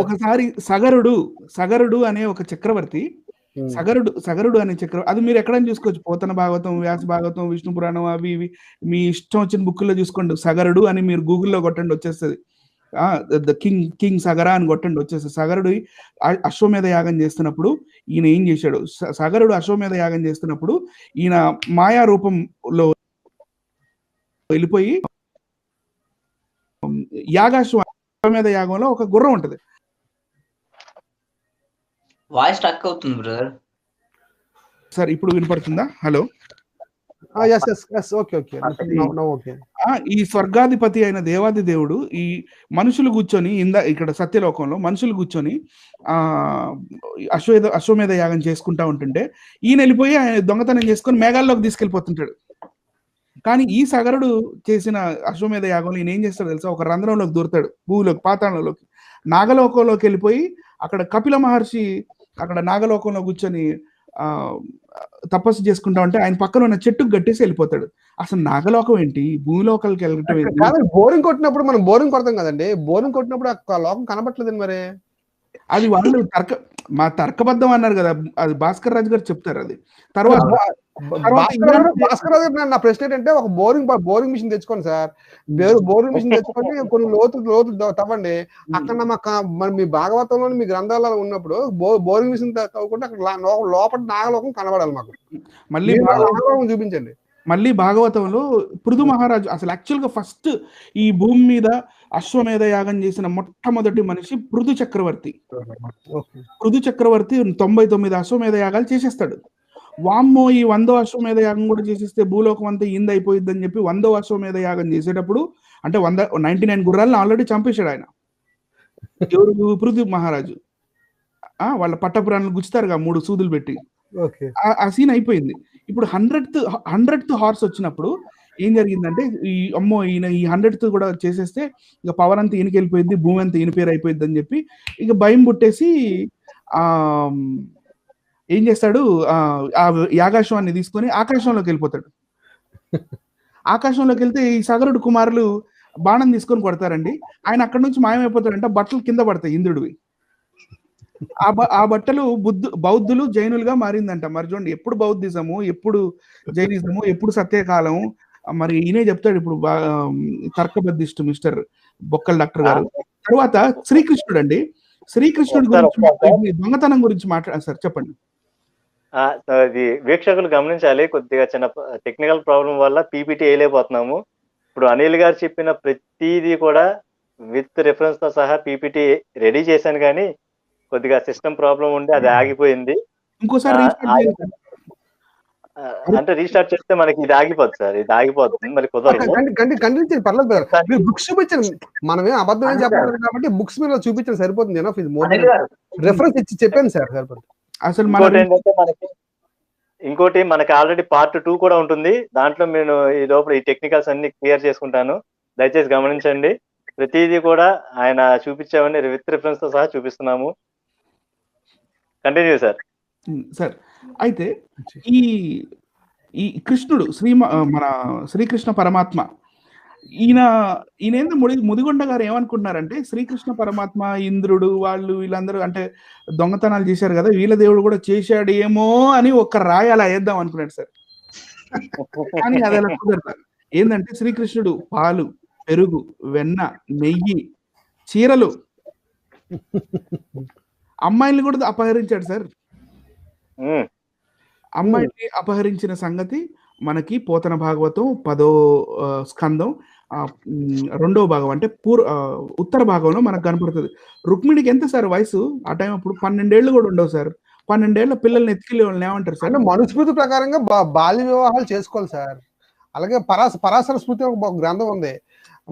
ఒకసారి సగరుడు అనే ఒక చక్రవర్తి, సగరుడు అనే చక్రవర్తి, అది మీరు ఎక్కడైనా చూసుకోవచ్చు. పోతన భాగవతం, వ్యాస భాగవతం, విష్ణు పురాణం, అవి ఇవి మీ ఇష్టం వచ్చిన బుక్కుల్లో చూసుకోండి. సగరుడు అని మీరు గూగుల్లో కొట్టండి, వచ్చేస్తుంది. ద కింగ్ సగరా అని కొట్టండి, వచ్చేస్తుంది. సగరుడు అశ్వమేధ యాగం చేస్తున్నప్పుడు ఈయన ఏం చేశాడు? సగరుడు అశ్వమేధ యాగం చేస్తున్నప్పుడు ఈయన మాయా రూపంలో వెళ్ళిపోయి అశ్వమేధ యాగంలో ఒక గుర్రం ఉంటది. వాయిస్ స్టక్ అవుతుంది బ్రదర్. సార్ ఇప్పుడు వినపడుతుందా? హలో. ఈ స్వర్గాధిపతి అయిన దేవాది దేవుడు ఈ మనుషులు కూర్చొని ఇక్కడ సత్యలోకంలో మనుషులు కూర్చొని అశ్వమేధ యాగం చేసుకుంటా ఉంటుంటే ఈయన వెళ్ళిపోయి ఆయన దొంగతనం చేసుకొని మేఘాల్లోకి తీసుకెళ్లిపోతుంటాడు. కానీ ఈ సగరుడు చేసిన అశ్వమేధ యాగంలో ఈయన ఏం చేస్తాడు తెలుసా? ఒక రంధ్రంలోకి దూరతాడు, భూమిలోకి, పాతాళంలోకి, నాగలోకంలోకి వెళ్ళిపోయి అక్కడ కపిల మహర్షి అక్కడ నాగలోకంలో కూర్చొని తపస్సు చేసుకుంటా ఉంటే ఆయన పక్కన ఉన్న చెట్టుకు గట్టేసి వెళ్ళిపోతాడు. అసలు నాగలోకం ఏంటి, భూమిలోకాలకి వెళ్ళటం ఏంటి? బోరింగ్ కొట్టినప్పుడు మనం బోరింగ్ కొడతాం కదండి, బోరింగ్ కొట్టినప్పుడు ఆ లోకం కనబట్టలేదండి. మరి అది వాళ్ళు తర్కబద్ధం అన్నారు కదా, అది భాస్కర్ రాజు గారు చెప్తారు. అది తర్వాత భాస్కర్ రాజు గారు నా ప్రశ్న ఏంటంటే, ఒక బోరింగ్ మిషన్ తెచ్చుకోండి సార్, బోరింగ్ మిషన్ తెచ్చుకొని కొన్ని లోతు తవ్వండి. అక్కడ మీ భాగవతంలో మీ గ్రంథాలలో ఉన్నప్పుడు బోరింగ్ మిషన్ తవ్వుకుంటే అక్కడ లోపల నాగలోకం కనబడాలి మాకు. మళ్ళీ చూపించండి. మళ్ళీ భాగవతంలో పృథు మహారాజు, అసలు యాక్చువల్ గా ఫస్ట్ ఈ భూమి మీద అశ్వమేధ యాగం చేసిన మొట్టమొదటి మనిషి పృథు చక్రవర్తి. పృథు చక్రవర్తి 99 అశ్వమేధ యాగాలు చేసేస్తాడు. వామ్మో, ఈ 100వ అశ్వమేధ యాగం కూడా చేసేస్తే భూలోకం అంతా ఇందైపోయిద్ది అని చెప్పి 100వ అశ్వమేధ యాగం చేసేటప్పుడు అంటే 99 గుర్రాలను ఆల్రెడీ చంపేశాడు ఆయన. ఎవరు? పృథు మహారాజు. వాళ్ళ పట్టపురాణాలు గుచ్చుతారుగా 3 సూదులు పెట్టి. ఆ సీన్ అయిపోయింది. ఇప్పుడు 100th హార్స్ వచ్చినప్పుడు ఏం జరిగిందంటే, ఈయన ఈ 100th కూడా చేసేస్తే ఇక పవర్ అంతా ఈయనకి వెళ్ళిపోయింది, భూమి అంతా ఈయన పేరు అయిపోయింది అని చెప్పి ఇక భయం పుట్టేసి ఏం చేస్తాడు, ఆ యాగాశ్వాన్ని తీసుకొని ఆకాశంలోకి వెళ్ళిపోతాడు. ఆకాశంలోకి వెళ్తే ఈ సగరుడు కుమారులు బాణం తీసుకొని కొడతారండి. ఆయన అక్కడ నుంచి మాయమైపోతాడంట, బట్టలు కింద పడతాయి ఇంద్రుడివి. ఆ బట్టలు బౌద్ధులు జైనులుగా మారిందంట. మరి చూడండి, ఎప్పుడు బౌద్ధిజము, ఎప్పుడు జైనిజము, ఎప్పుడు సత్యకాలం. మరి ఈయనే చెప్తాడు ఇప్పుడు తర్కబద్ధిస్టు మిస్టర్ బొక్కల డాక్టర్ గారు. తర్వాత శ్రీకృష్ణుడు అండి, శ్రీకృష్ణుడి గురించి దొంగతనం గురించి మాట్లాడారు సార్, చెప్పండి. అది వీక్షకులు గమనించాలి, కొద్దిగా చిన్న టెక్నికల్ ప్రాబ్లం వల్ల పీపీటీ వేయలేకపోతున్నాము. ఇప్పుడు అనిల్ గారు చెప్పిన ప్రతిదీ కూడా విత్ రిఫరెన్స్ తో సహా పీపీటీ రెడీ చేశాను, కానీ కొద్దిగా సిస్టమ్ ప్రాబ్లం ఉండి అది ఆగిపోయింది. ఇంకోసారి అంటే రీస్టార్ట్ చేస్తే మనకి ఇది ఆగిపోద్ది సార్, ఇది ఆగిపోతుంది, మరి కుదరదు. కంటిన్యూ పర్లేదు brother. మీరు బుక్స్ చూపించండి, మనమే అబద్ధం ఏం చెప్పలేదు కాబట్టి బుక్స్ మీద చూపించండి సరిపోతుంది. రెఫరెన్స్ ఇచ్చి చెప్పాను సార్ సరిపోతుంది. అసలు ఇంకోటి ఏంటంటే ఇంకోటి మనకి ఆల్రెడీ పార్ట్ 2 కూడా ఉంటుంది. దాంట్లో నేను ఈ లోపల ఈ టెక్నికల్స్ అన్ని క్లియర్ చేసుకుంటాను, దయచేసి గమనించండి. ప్రతిదీ కూడా ఆయన చూపించామని విత్ రిఫరెన్స్ తో సహా చూపిస్తున్నాము. Continue sir. సార్ అయితే ఈ ఈ కృష్ణుడు మన శ్రీకృష్ణ పరమాత్మ ఈయనేందో ముదిగొండ గారు ఏమనుకుంటున్నారంటే, శ్రీకృష్ణ పరమాత్మ, ఇంద్రుడు వాళ్ళు వీళ్ళందరూ అంటే దొంగతనాలు చేశారు కదా, వీళ్ళ దేవుడు కూడా చేశాడు ఏమో అని ఒక రాయి అలా వేద్దాం అనుకున్నాడు సార్. కానీ అది అలా కుదరదు. ఏంటంటే శ్రీకృష్ణుడు పాలు, పెరుగు, వెన్న, నెయ్యి, చీరలు, అమ్మాయిల్ని కూడా అపహరించాడు సార్. అమ్మాయిని అపహరించిన సంగతి మనకి పోతన భాగవతం 10వ స్కందం 2వ భాగం అంటే ఉత్తర భాగంలో మనకు కనపడుతుంది. రుక్మిణికి ఎంత సార్ వయసు ఆ టైం అప్పుడు? 12 ఏళ్ళు కూడా ఉండవు సార్. 12 ఏళ్ల పిల్లల్ని ఎత్తుకెళ్ళి వాళ్ళని ఏమంటారు సార్? మనుస్మృతి ప్రకారంగా బాల్య వివాహాలు చేసుకోవాలి సార్. అలాగే పరాశర స్మృతి ఒక గ్రంథం ఉంది.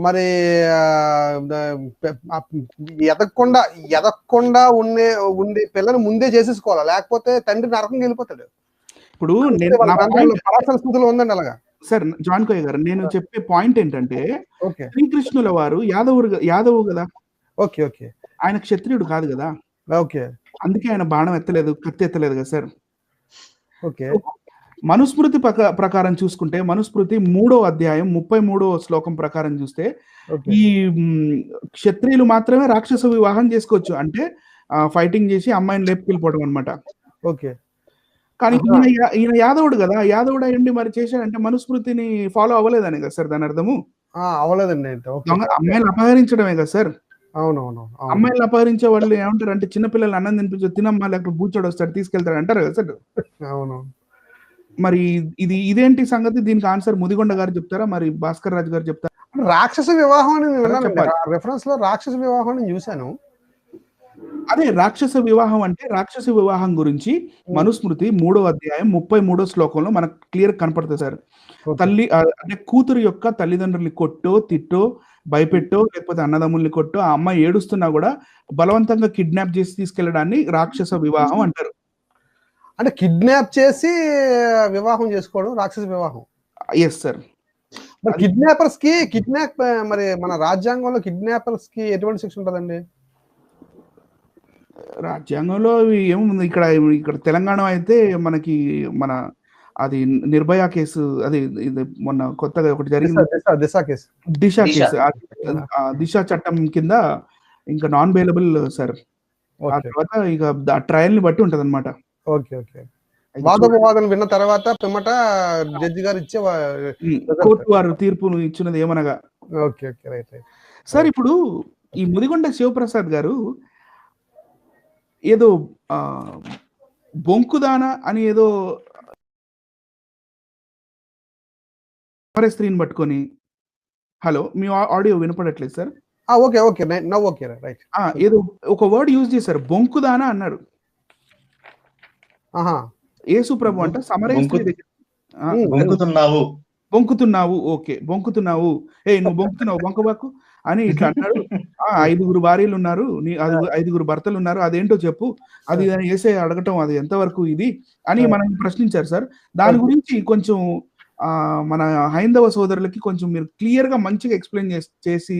మరి ఎదగకుండా ఉండే పిల్లలు ముందే చేసేసుకోవాలి, లేకపోతే తండ్రి నరకం వెళ్ళిపోతాడు. ఇప్పుడు పరాశర స్మృతిలో ఉందండి అలాగా. సార్ జాన్ కోయ్ గారు, నేను చెప్పే పాయింట్ ఏంటంటే, శ్రీకృష్ణుల వారు యాదవు కదా. Okay okay. ఆయన క్షత్రియుడు కాదు కదా. ఓకే. అందుకే ఆయన బాణం ఎత్తలేదు, కత్తి ఎత్తలేదు కదా సార్. ఓకే. మనుస్మృతి ప్రకారం చూసుకుంటే, మనుస్మృతి 3వ అధ్యాయం 33వ శ్లోకం ప్రకారం చూస్తే, ఈ క్షత్రియులు మాత్రమే రాక్షస వివాహం చేసుకోవచ్చు. అంటే ఫైటింగ్ చేసి అమ్మాయిని లేపుకెళ్ళిపోవడం అనమాట. ఓకే. కానీ ఈయన యాదవుడు కదా, యాదవుడు అయ్యండి మరి చేశాడంటే మనుస్మృతిని ఫాలో అవ్వలేదని కదా సార్ దాని అర్థము? అవ్వలేదండి. అమ్మాయిలు అపహరించడమే కదా సార్. అవునవును. అమ్మాయిలు అపహరించే వాళ్ళు ఏమంటారు అంటే, చిన్నపిల్లలు అన్నం తినిపించు, తినమ్మా లేకపోతే బూచోడు వస్తాడు తీసుకెళ్తాడు అంటారు కదా సార్. అవును. మరి ఇదేంటి సంగతి? దీనికి ఆన్సర్ ముదిగొండ గారు చెప్తారా, మరి భాస్కర్ రాజు గారు చెప్తారా? రాక్షస వివాహం అని విన్నాను, రెఫరెన్స్ లో రాక్షస వివాహం చూశాను. అదే రాక్షస వివాహం అంటే, రాక్షస వివాహం గురించి మనుస్మృతి 3వ అధ్యాయం 33వ శ్లోకంలో మనకు క్లియర్ కనపడుతుంది సార్. తల్లి అంటే కూతురు యొక్క తల్లిదండ్రుల్ని కొట్టో, తిట్టో, భయపెట్టో, లేకపోతే అన్నదమ్ముల్ని కొట్టో, ఆ అమ్మాయి ఏడుస్తున్నా కూడా బలవంతంగా కిడ్నాప్ చేసి తీసుకెళ్లడాన్ని రాక్షస వివాహం అంటారు. అంటే కిడ్నాప్ చేసి వివాహం చేసుకోవడం రాక్షస వివాహం. Yes sir. మరి కిడ్నాప్ మరి మన రాజ్యాంగంలో కిడ్నాపర్స్ కి ఎటువంటి శిక్ష ఉంటుందండి? రాజ్యాంగంలో ఏముంది, ఇక్కడ తెలంగాణ అయితే మనకి అది నిర్భయ కేసు, అది మొన్న కొత్తగా ఒకటి జరిగింది, దిశ కేసు. దిశ చట్టం కింద ఇంకా నాన్ బెయిలబుల్ సార్. ఆ తర్వాత ఇక ట్రయల్ ని బట్టి ఉంటది అనమాట. Okay okay. వాదోపవాదం విన్న తర్వాత పిమ్మట జడ్జి గారు ఇచ్చే కోర్టు వారు తీర్పును ఇచ్చినది ఏమనగా. Okay okay right right sir. ఇప్పుడు ఈ ముదిగొండ శివప్రసాద్ గారు ఏదో బొంకుదాన అని ఏదో స్త్రీని పట్టుకొని, హలో మీ ఆడియో వినపడట్లేదు sir? Okay okay now okay right. ఏదో ఒక వర్డ్ యూజ్ చేశారు, బొంకుదాన అన్నాడు. యేసు ప్రభు అంట బొంకుతున్నావు, ఓకే బొంకుతున్నావు, నువ్వు బొంకుతున్నావు, బొంకబాకు అని ఇట్లా అన్నాడు. 5 భార్యలు ఉన్నారు, 5 భర్తలు ఉన్నారు, అదేంటో చెప్పు, అది యేసే అడగటం అది ఎంతవరకు ఇది అని మనం ప్రశ్నించారు సార్. దాని గురించి కొంచెం మన హైందవ సోదరులకి కొంచెం మీరు క్లియర్ గా మంచిగా ఎక్స్ప్లెయిన్ చేసి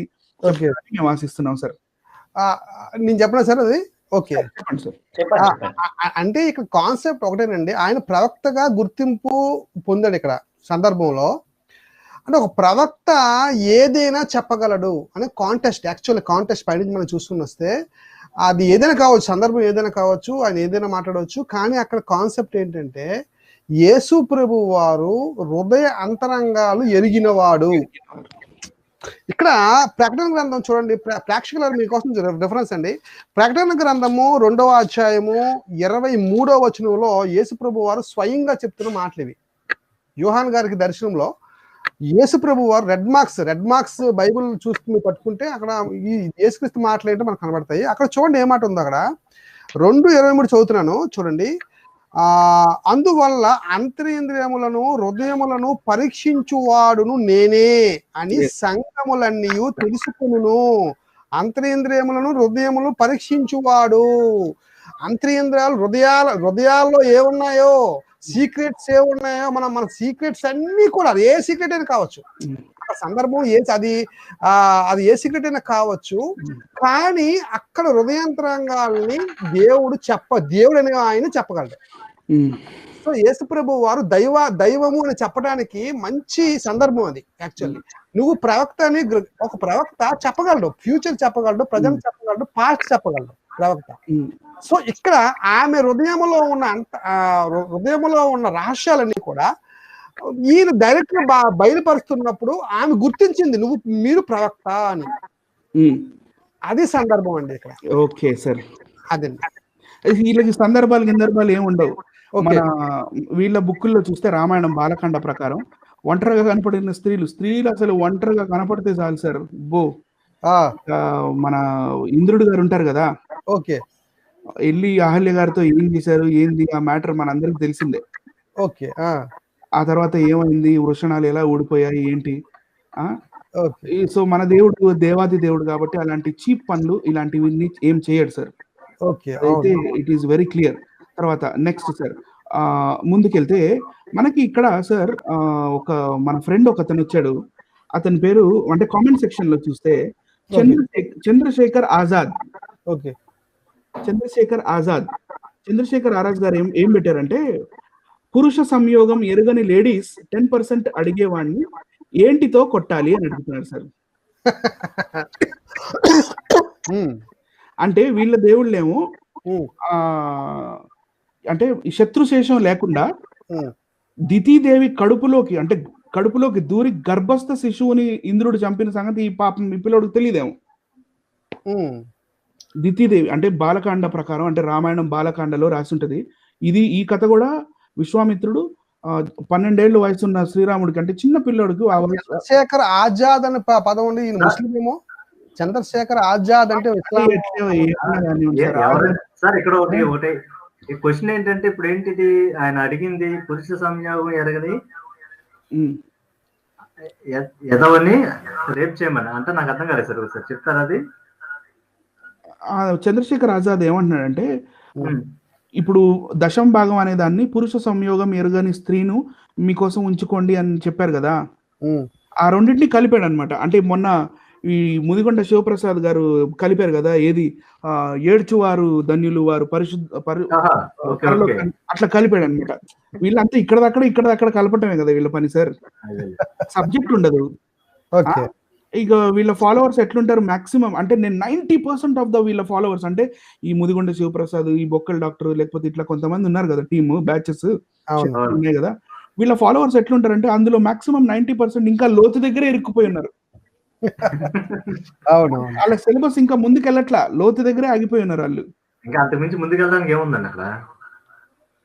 మేము ఆశిస్తున్నాం సార్. నేను చెప్పనా సార్ అది? ఓకే చెప్పండి సార్. అంటే ఇక్కడ కాన్సెప్ట్ ఒకటేనండి, ఆయన ప్రవక్తగా గుర్తింపు పొందాడు ఇక్కడ సందర్భంలో. అంటే ఒక ప్రవక్త ఏదైనా చెప్పగలడు అనే కాంటెస్ట్, యాక్చువల్ కాంటెస్ట్ పైన మనం చూసుకుని వస్తే అది ఏదైనా కావచ్చు, సందర్భం ఏదైనా కావచ్చు, ఆయన ఏదైనా మాట్లాడవచ్చు. కానీ అక్కడ కాన్సెప్ట్ ఏంటంటే, యేసు ప్రభు వారు హృదయ అంతరంగాలు ఎరిగినవాడు. ఇక్కడ ప్రకటన గ్రంథం చూడండి, ప్రేక్షకుల మీకోసం రిఫరెన్స్ అండి. ప్రకటన గ్రంథము 2వ అధ్యాయము 23వ వచనంలో యేసు ప్రభు వారు స్వయంగా చెప్తున్న మాటలు ఇవి. యోహాన్ గారికి దర్శనంలో యేసు ప్రభు వారు రెడ్ మార్క్స్ బైబిల్ చూసుకుని పట్టుకుంటే అక్కడ ఈ యేసుక్రీస్తు మాటలు ఏంటో మనకు కనబడతాయి. అక్కడ చూడండి ఏ మాట ఉందో. అక్కడ 2:23 చదువుతున్నాను చూడండి. అందువల్ల అంతరింద్రియములను హృదయములను పరీక్షించువాడును నేనే అని సంఘములన్నీ తెలుసుకును. అంతరింద్రియములను హృదయములను పరీక్షించువాడు. అంతరింద్రియాలు హృదయాల్లో ఏమున్నాయో, సీక్రెట్స్ ఏమున్నాయో, మన సీక్రెట్స్ అన్ని కూడా, అది ఏ సీక్రెట్ అయినా కావచ్చు, సందర్భం అది ఏ సీక్రెట్ అయినా కావచ్చు, కానీ అక్కడ హృదయాంతరంగాల్ని దేవుడు అనే ఆయన చెప్పగలడు. సో యేసుప్రభు వారు దైవము అని చెప్పడానికి మంచి సందర్భం అది. యాక్చువల్లీ నువ్వు ప్రవక్త అని, ఒక ప్రవక్త చెప్పగలడు, ఫ్యూచర్ చెప్పగలడు, ప్రజెంట్ చెప్పగలడు, పాస్ట్ చెప్పగలడు ప్రవక్త. సో ఇక్కడ ఆమె హృదయంలో ఉన్న రహస్యాలన్నీ కూడా ఈయన డైరెక్ట్ గా బయలుపరుస్తున్నప్పుడు ఆమె గుర్తించింది మీరు ప్రవక్త అని. అది సందర్భం అండి ఇక్కడ. ఓకే సార్, అదే వీళ్ళకి సందర్భాలు ఏమి ఉండవు. మన వీళ్ళ బుక్కుల్లో చూస్తే రామాయణం బాలకాండ ప్రకారం ఒంటరిగా కనపడిన స్త్రీలు అసలు ఒంటరిగా కనపడితే చాలు సార్, మన ఇంద్రుడు గారు ఉంటారు కదా, ఓకే, వెళ్ళి అహల్య గారితో ఏం చేశారు ఏంది ఆ మ్యాటర్ మనందరికి తెలిసిందే. ఓకే, ఆ తర్వాత ఏమైంది, వృషణాలు ఎలా ఊడిపోయాయి ఏంటి. సో మన దేవుడు దేవాది దేవుడు కాబట్టి అలాంటి చీప్ పనులు ఇలాంటివి ఏం చేయడు సార్. అయితే ఇట్ ఈస్ వెరీ క్లియర్. తర్వాత నెక్స్ట్ సార్, ముందుకెళ్తే మనకి ఇక్కడ సార్ మన ఫ్రెండ్ ఒకతను వచ్చాడు. అతని పేరు అంటే కామెంట్ సెక్షన్ లో చూస్తే చంద్రశేఖర్ ఆజాద్. ఓకే, చంద్రశేఖర్ ఆజాద్ గారు ఏం పెట్టారంటే, పురుష సంయోగం ఎరుగని లేడీస్ 10% అడిగేవాడిని ఏంటితో కొట్టాలి అని అడుగుతున్నారు సార్. అంటే వీళ్ళ దేవుళ్ళేమో అంటే శత్రుశేషం లేకుండా దితీదేవి కడుపులోకి దూరి గర్భస్థ శిశువుని ఇంద్రుడు చంపిన సంగతి ఈ పాపం ఈ పిల్లడికి తెలియదేమో. దితీదేవి అంటే బాలకాండ ప్రకారం, అంటే రామాయణం బాలకాండలో రాసి ఉంటది. ఈ కథ కూడా విశ్వామిత్రుడు 12 ఏళ్ళ వయసున్న శ్రీరాముడికి, అంటే చిన్న పిల్లడికి చంద్రశేఖర్ ఆజాద్ అనే పదం ఉంది. ఈయన ముస్లిం ఏమో. చంద్రశేఖర్ ఆజాద్ అంటే సార్ ఇక్కడ ఒకటి క్వశ్చన్ ఏంటంటే, ఇప్పుడు ఏంటిది ఆయన అడిగింది, పురుష సంయోగం ఎరగని ఎదవని రేప్ చేయమని అంటే నాకు అర్థం కాలేదు సార్, ఒకసారి చెప్తారా అది? చంద్రశేఖర్ ఆజాద్ ఏమంటున్నాడంటే, ఇప్పుడు దశం భాగం అనే దాన్ని పురుష సంయోగం ఎరుగని స్త్రీను మీకోసం ఉంచుకోండి అని చెప్పారు కదా, ఆ రెండింటిని కలిపాడు అనమాట. అంటే మొన్న ఈ ముదిగొండ శివప్రసాద్ గారు కలిపారు కదా, ఏది ఏడ్చువారు ధన్యులు వారు అట్లా కలిపాడు అనమాట. వీళ్ళంతా ఇక్కడ కలపటమే కదా వీళ్ళ పని సార్, సబ్జెక్ట్ ఉండదు. ఇక వీళ్ళ ఫాలోవర్స్ ఎట్లుంటారు మాక్సిమం అంటే, నేను 90% ఆఫ్ ద వీళ్ళ ఫాలోవర్స్ అంటే ఈ ముదిగొండ శివప్రసాద్, ఈ బొక్కల డాక్టర్, లేకపోతే ఇట్లా కొంతమంది ఉన్నారు కదా టీమ్ బ్యాచెస్ ఉన్నాయి కదా, వీళ్ళ ఫాలోవర్స్ ఎట్లుంటారంటే అందులో మాక్సిమం 90% ఇంకా లోతు దగ్గరే ఇరుక్కుపోయి ఉన్నారు. వాళ్ళ సిలబస్ ఇంకా ముందుకెళ్ళట్లా, లోతు దగ్గరే ఆగిపోయి ఉన్నారు వాళ్ళు. ఇంకా అంతకుమించి ముందుకెళ్ళడానికి ఏముందండి అక్కడ,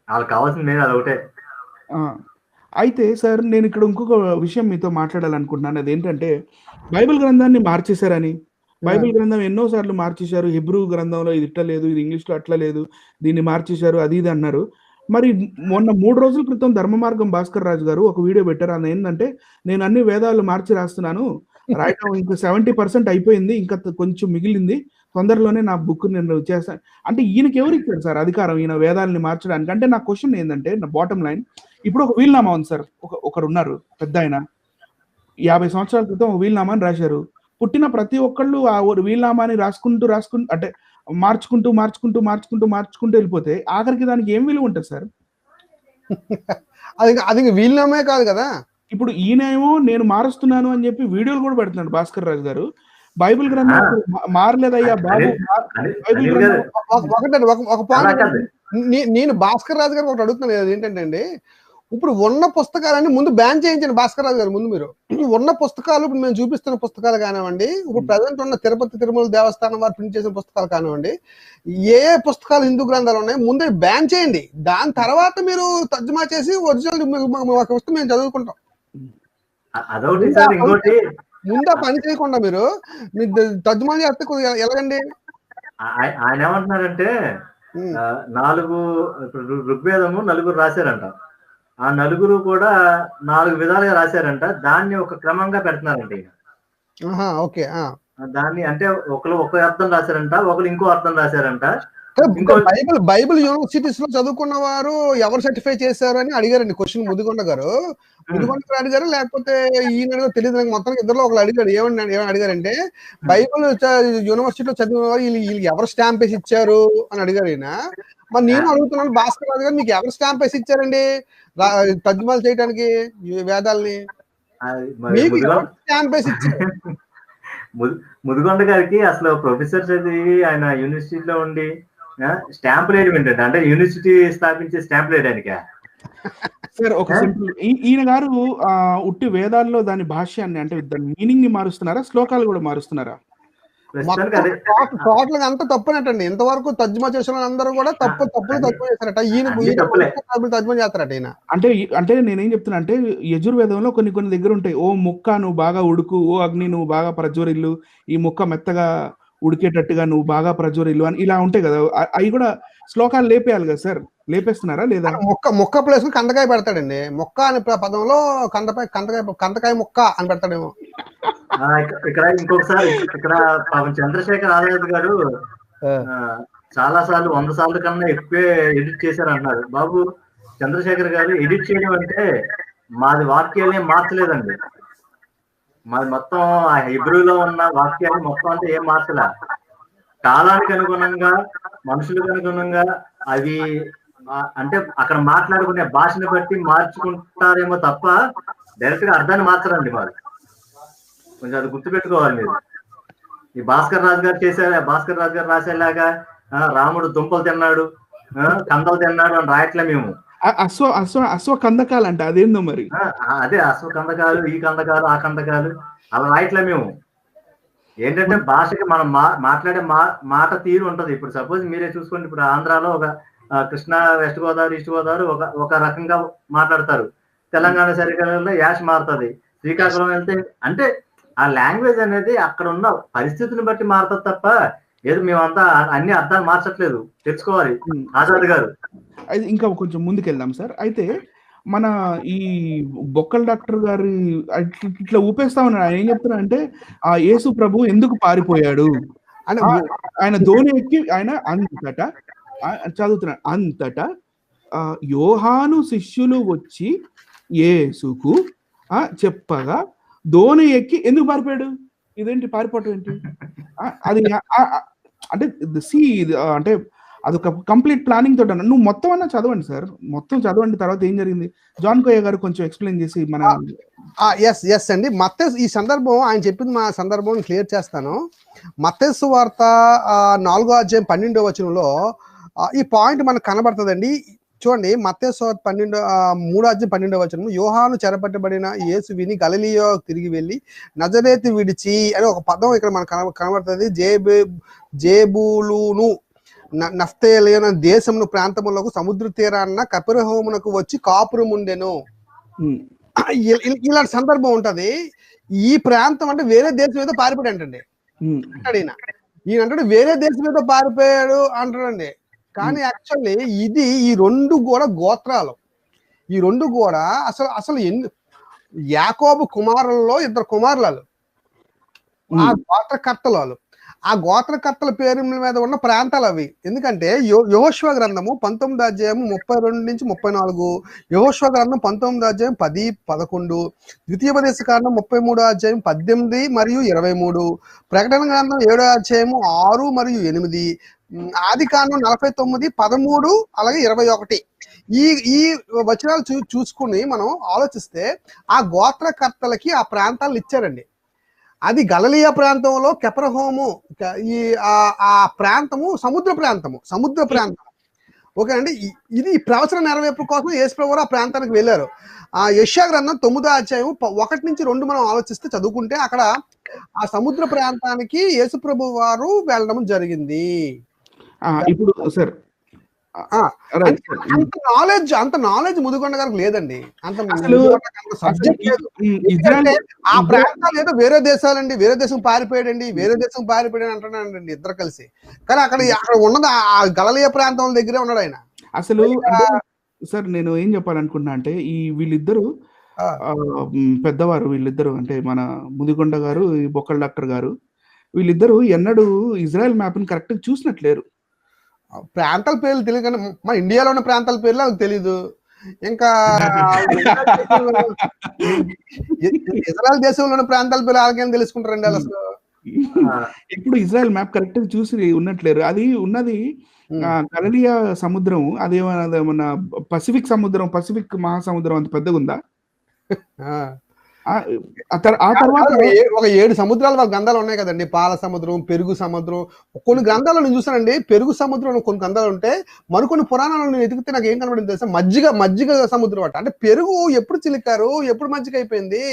వాళ్ళకి కావాల్సింది అది ఒకటే. అయితే సార్ నేను ఇక్కడ ఇంకొక విషయం మీతో మాట్లాడాలనుకుంటున్నాను. అదేంటంటే బైబిల్ గ్రంథాన్ని మార్చేశారని, బైబిల్ గ్రంథం ఎన్నోసార్లు మార్చేశారు, హిబ్రూ గ్రంథంలో ఇది ఇట్లా లేదు, ఇది ఇంగ్లీష్లో అట్లా లేదు, దీన్ని మార్చేశారు అది ఇది అన్నారు. మరి మొన్న 3 రోజుల క్రితం ధర్మ మార్గం భాస్కర్ రాజు గారు ఒక వీడియో పెట్టారు. అది ఏంటంటే, నేను అన్ని వేదాలు మార్చి రాస్తున్నాను, రాయటం ఇంకా 70% అయిపోయింది, ఇంకా కొంచెం మిగిలింది, తొందరలోనే నా బుక్ నేను చేస్తాను అంటే. ఈయనకి ఎవరు ఇచ్చారు సార్ అధికారం ఈయన వేదాలని మార్చడానికి? అంటే నా క్వశ్చన్ ఏంటంటే, నా బాటమ్ లైన్, ఇప్పుడు ఒక వీల్నామా ఉంది సార్, ఒకరు ఉన్నారు పెద్ద ఆయన, 50 సంవత్సరాల క్రితం ఒక వీల్నామాని రాశారు. పుట్టిన ప్రతి ఒక్కళ్ళు ఆ వీల్నామాని రాసుకుంటూ అంటే మార్చుకుంటూ వెళ్ళిపోతే ఆఖరికి దానికి ఏం విలువ ఉంటుంది సార్? అది వీల్నామే కాదు కదా. ఇప్పుడు ఈయనేమో నేను మారుస్తున్నాను అని చెప్పి వీడియోలు కూడా పెడుతున్నాడు భాస్కర్ రాజు గారు. బైబిల్ గ్రంథం మారలేదయ్యా బాబు. ఒక పాయింట్ నేను భాస్కర్ రాజు గారు ఒకటి అడుగుతున్నాను, ఏంటంటే అండి, ఇప్పుడు ఉన్న పుస్తకాలన్నీ ముందు బ్యాన్ చేయించండి భాస్కర్ రాజు గారు. ముందు మీరు ఉన్న పుస్తకాలు, ఇప్పుడు మేము చూపిస్తున్న పుస్తకాలు కానివ్వండి, ఇప్పుడు ప్రజెంట్ ఉన్న తిరుమల దేవస్థానం వారు ప్రింట్ చేసిన పుస్తకాలు కానివ్వండి, ఏ పుస్తకాలు హిందూ గ్రంథాలు ఉన్నాయి ముందే బ్యాన్ చేయండి. దాని తర్వాత మీరు తర్జుమా చేసి ఒరిజినల్ మాకు వస్తే మేము చదువుకుంటాం. ముందా పని చేయకుండా మీరు తర్జుమా చేస్తే ఎలాగండి? ఆయన ఏమంటున్నారంటే, 4 ఋగ్వేదము 4 రాశారంట. ఆ 4 కూడా 4 విధాలుగా రాశారంట. దాన్ని ఒక క్రమంగా పెడుతున్నారంట ఈయన. ఓకే. దాన్ని అంటే ఒకరు ఒక అర్థం రాశారంట, ఒకరు ఇంకో అర్థం రాశారంట. బైబిల్ యూనివర్సిటీస్ లో చదువుకున్న వారు ఎవరు సర్టిఫై చేశారు అని అడిగారండి క్వశ్చన్ ముదిగొండ గారు. ముదిగొండ గారు అడిగారు లేకపోతే ఈయన తెలియదు నాకు. మొత్తం ఇద్దరులో ఒకరు అడిగాడు. ఏమని అడిగారంటే బైబిల్ యూనివర్సిటీలో చదివిన వారు వీళ్ళు ఎవరు స్టాంప్ వేసి ఇచ్చారు అని అడిగారు ఈయన. మరి నేను అడుగుతున్నాను భాస్కర్ రాజు గారు, మీకు ఎవరు స్టాంప్ వేసి ఇచ్చారండి తర్జుమాలు చేయడానికి వేదాలని? మీకు స్టాంప్ వేసి ఇచ్చారు? ముదిగొండ గారికి అసలు ప్రొఫెసర్ చదివి ఆయన యూనివర్సిటీలో ఉండి స్టాంప్ వేయడం ఏంటంటే, అంటే యూనివర్సిటీ స్థాపించే స్టాంప్ వేయడానికా? సార్ ఒక సింపుల్, ఈయన గారు ఉట్టి వేదాల్లో దాని భాష్యాన్ని అంటే దాని మీనింగ్ ని మారుస్తున్నారా, శ్లోకాలు కూడా మారుస్తున్నారా? టోటల్ అంతా తప్పునట్టండి. ఇంతవరకు తర్జుమా చేసిన అందరూ కూడా తప్పులు తర్జుమా చేస్తారట. ఈయన తర్జుమా చేస్తారట ఈయన. అంటే నేనేం చెప్తున్నా అంటే యజుర్వేదంలో కొన్ని దగ్గర ఉంటాయి. ఓ ముక్క నువ్వు బాగా ఉడుకు, ఓ అగ్ని నువ్వు బాగా ప్రజ్వరిల్లు, ఈ ముక్క మెత్తగా ఉడికేటట్టుగా నువ్వు బాగా ప్రజ్వరిల్లు అని ఇలా ఉంటాయి కదా. అవి కూడా శ్లోకాలు లేపేయాలి కదా సార్, లేపేస్తున్నారా లేదా? మొక్క ప్లేస్ కందకాయ పెడతాడండి. మొక్క అనే పదంలో కందకాయ మొక్క అని పెడతాడేమో. ఇక్కడ ఇంకొకసారి ఇక్కడ చంద్రశేఖర్ ఆజాద్ గారు చాలా సార్లు 100 సార్లు కన్నా ఎక్కువే ఎడిట్ చేశారు అన్నారు. బాబు చంద్రశేఖర్ గారు ఎడిట్ చేయడం అంటే మాది వాక్యాలు మార్చలేదండి. మాది మొత్తం ఆ హెబ్రూలో ఉన్న వాక్యాలు మొత్తం అంతా ఏం మార్చలే. కాలానికి అనుగుణంగా, మనుషులకు అనుగుణంగా అవి అంటే అక్కడ మాట్లాడుకునే భాషను బట్టి మార్చుకుంటారేమో తప్ప డైరెక్ట్ గా అర్థాన్ని మార్చరండి మాది. కొంచెం అది గుర్తుపెట్టుకోవాలి మీరు. ఈ భాస్కర్ రాజు గారు రాసేలాగా రాముడు దుంపలు తిన్నాడు, కందలు తిన్నాడు అని రాయట్లే మేము. అశ్వ కందకాలు అంటే అదేందో మరి. అదే అశ్వ కందకాలు, ఈ కందకాలు, ఆ కందకాలు అలా రాయట్లే మేము. ఏంటంటే భాషకి మనం మాట్లాడే మాట తీరు ఉంటది. ఇప్పుడు సపోజ్ మీరే చూసుకోండి, ఇప్పుడు ఆంధ్రాలో ఒక కృష్ణా, వెస్ట్ గోదావరి, ఈస్ట్ గోదావరి ఒక రకంగా మాట్లాడతారు. తెలంగాణ సరిగ్గా యాష్ మారుతుంది. శ్రీకాకుళం వెళ్తే అంటే ఆ లాంగ్వేజ్ అనేది అక్కడ ఉన్న పరిస్థితిని బట్టి మారుతుంది తప్ప ఏదో మేమంతా అన్ని అర్థాలు మార్చట్లేదు. తెలుసుకోవాలి ఆజాద్ గారు. అయితే ఇంకా కొంచెం ముందుకెళ్దాం సార్. అయితే మన ఈ బొక్కల డాక్టర్ గారి ఇట్లా ఊపేస్తా ఉన్నాడు. ఆయన ఏం చెప్తున్నా అంటే ఆ యేసు ప్రభు ఎందుకు పారిపోయాడు అని ఆయన ధోని ఎక్కి ఆయన అంతటా చదువుతున్నాడు. అంతటా యోహాను శిష్యులు వచ్చి యేసుకు చెప్పగా ధోని ఎక్కి ఎందుకు పారిపోయాడు? ఇదేంటి పారిపోవటం ఏంటి? అది అంటే అంటే అదొక కంప్లీట్ ప్లానింగ్ తోట. నువ్వు మొత్తం అన్నా చదవండి సార్, మొత్తం చదవండి. తర్వాత ఏం జరిగింది జాన్ కోయ గారు కొంచెం ఎక్స్ప్లెయిన్ చేసి మన ఎస్ అండి. మత్తయి ఈ సందర్భం ఆయన చెప్పింది మా సందర్భం క్లియర్ చేస్తాను. మత్తయి సువార్త 4వ అధ్యాయం 12వ వచనంలో ఈ పాయింట్ మనకు కనబడుతుందండి. చూడండి, మత్తయి సువార్త 3వ అధ్యాయం 12వ వచనం, యోహాను చెరపట్టబడిన యేసు విని గలిలయ తిరిగి వెళ్ళి నజరేతు విడిచి అని ఒక పదం ఇక్కడ మనకు కనబడుతుంది. జేబూలును నఫ్తాలి దేశమును ప్రాంతములకు సముద్ర తీరాన్న కపెర్నహూమునకు వచ్చి కాపురం ఉండెను. ఇలాంటి సందర్భం ఉంటది. ఈ ప్రాంతం అంటే వేరే దేశం ఏదో పారిపోయాడు అంటండి అంటాడు ఈయన అంటాడు వేరే దేశం ఏదో పారిపోయాడు అంటాడండి. కానీ యాక్చువల్లీ ఈ 2 కూడా గోత్రాలు. ఈ 2 కూడా అసలు యాకోబు కుమారులలో 2 కుమారులు, ఆ గోత్రకర్తలు వాళ్ళు. ఆ గోత్రకర్తల పేరు మీద ఉన్న ప్రాంతాలు అవి. ఎందుకంటే యెహోషువ గ్రంథము 19వ అధ్యాయము 32 నుంచి 34, యెహోషువ గ్రంథం 19వ అధ్యాయం 10, 11, ద్వితీయోపదేశకాండం 33వ అధ్యాయం 18 మరియు 23, ప్రకటన గ్రంథం 7వ అధ్యాయము 6 మరియు 8, ఆది కాండం 49, 13 అలాగే 21. ఈ వచనాలు చూసుకుని మనం ఆలోచిస్తే ఆ గోత్రకర్తలకి ఆ ప్రాంతాలు ఇచ్చారండి. అది గలిలయ ప్రాంతంలో కెపెర్నహూము, ఆ ప్రాంతము సముద్ర ప్రాంతం. ఓకే అండి. ఇది ప్రవచన నెరవేర్పు కోసం యేసుప్రభు ఆ ప్రాంతానికి వెళ్ళారు. ఆ యెషయా గ్రంథం 9వ అధ్యాయం 1 నుంచి 2 మనం ఆలోచిస్తే చదువుకుంటే అక్కడ ఆ సముద్ర ప్రాంతానికి యేసుప్రభు వారు వెళ్ళడం జరిగింది. ఇప్పుడు సార్ అంత నాలెడ్జ్ ముదిగొండ గారికి లేదండి. అసలు సబ్జెక్ట్ లేదు. ఎందుకంటే ఆ ప్రాంతాలు ఏదో వేరే దేశాలండి, వేరే దేశం పారిపోయాడండి, వేరే దేశం పారిపోయాడు అంటున్నాడండి ఇద్దరు కలిసి. కానీ అక్కడ ఉన్నది ఆ గలలియ ప్రాంతం దగ్గరే ఉన్నాడు ఆయన. అసలు సార్ నేను ఏం చెప్పాలనుకుంటున్నా అంటే ఈ వీళ్ళిద్దరు పెద్దవారు, వీళ్ళిద్దరు అంటే మన ముదిగొండ గారు, ఈ బొక్కల డాక్టర్ గారు, వీళ్ళిద్దరు ఎన్నడూ ఇజ్రాయెల్ మ్యాప్ ని కరెక్ట్ చూసినట్లేరు. ప్రాంతాల పేర్లు తెలియదు కానీ మన ఇండియాలో ఉన్న ప్రాంతాల పేర్లు నాకు తెలీదు. ఇంకా ఇజ్రాయెల్ దేశంలో ఉన్న ప్రాంతాల పేర్లు వాళ్ళకేం తెలుసుకుంటారండి అసలు. ఇప్పుడు ఇజ్రాయెల్ మ్యాప్ కరెక్ట్ చూసి ఉన్నట్లేరు. అది ఉన్నది గలిలియ సముద్రం, అదేమన్నా పసిఫిక్ సముద్రం, పసిఫిక్ మహాసముద్రం అంత పెద్దగా ఉందా? ఆ తర్వాత ఒక 7 సముద్రాలు వాళ్ళ గ్రంథాలు ఉన్నాయి కదండి. పాల సముద్రం, పెరుగు సముద్రం. కొన్ని గ్రంథాలు నేను చూసానండి, పెరుగు సముద్రం కొన్ని గ్రంథాలు ఉంటే మరికొన్ని పురాణాలు నేను ఎతికితే నాకు ఏం కనబడింది తెలుసా, మజ్జిగ సముద్రం అట. అంటే పెరుగు ఎప్పుడు చిలికారు, ఎప్పుడు మజ్జిగ అయిపోయింది?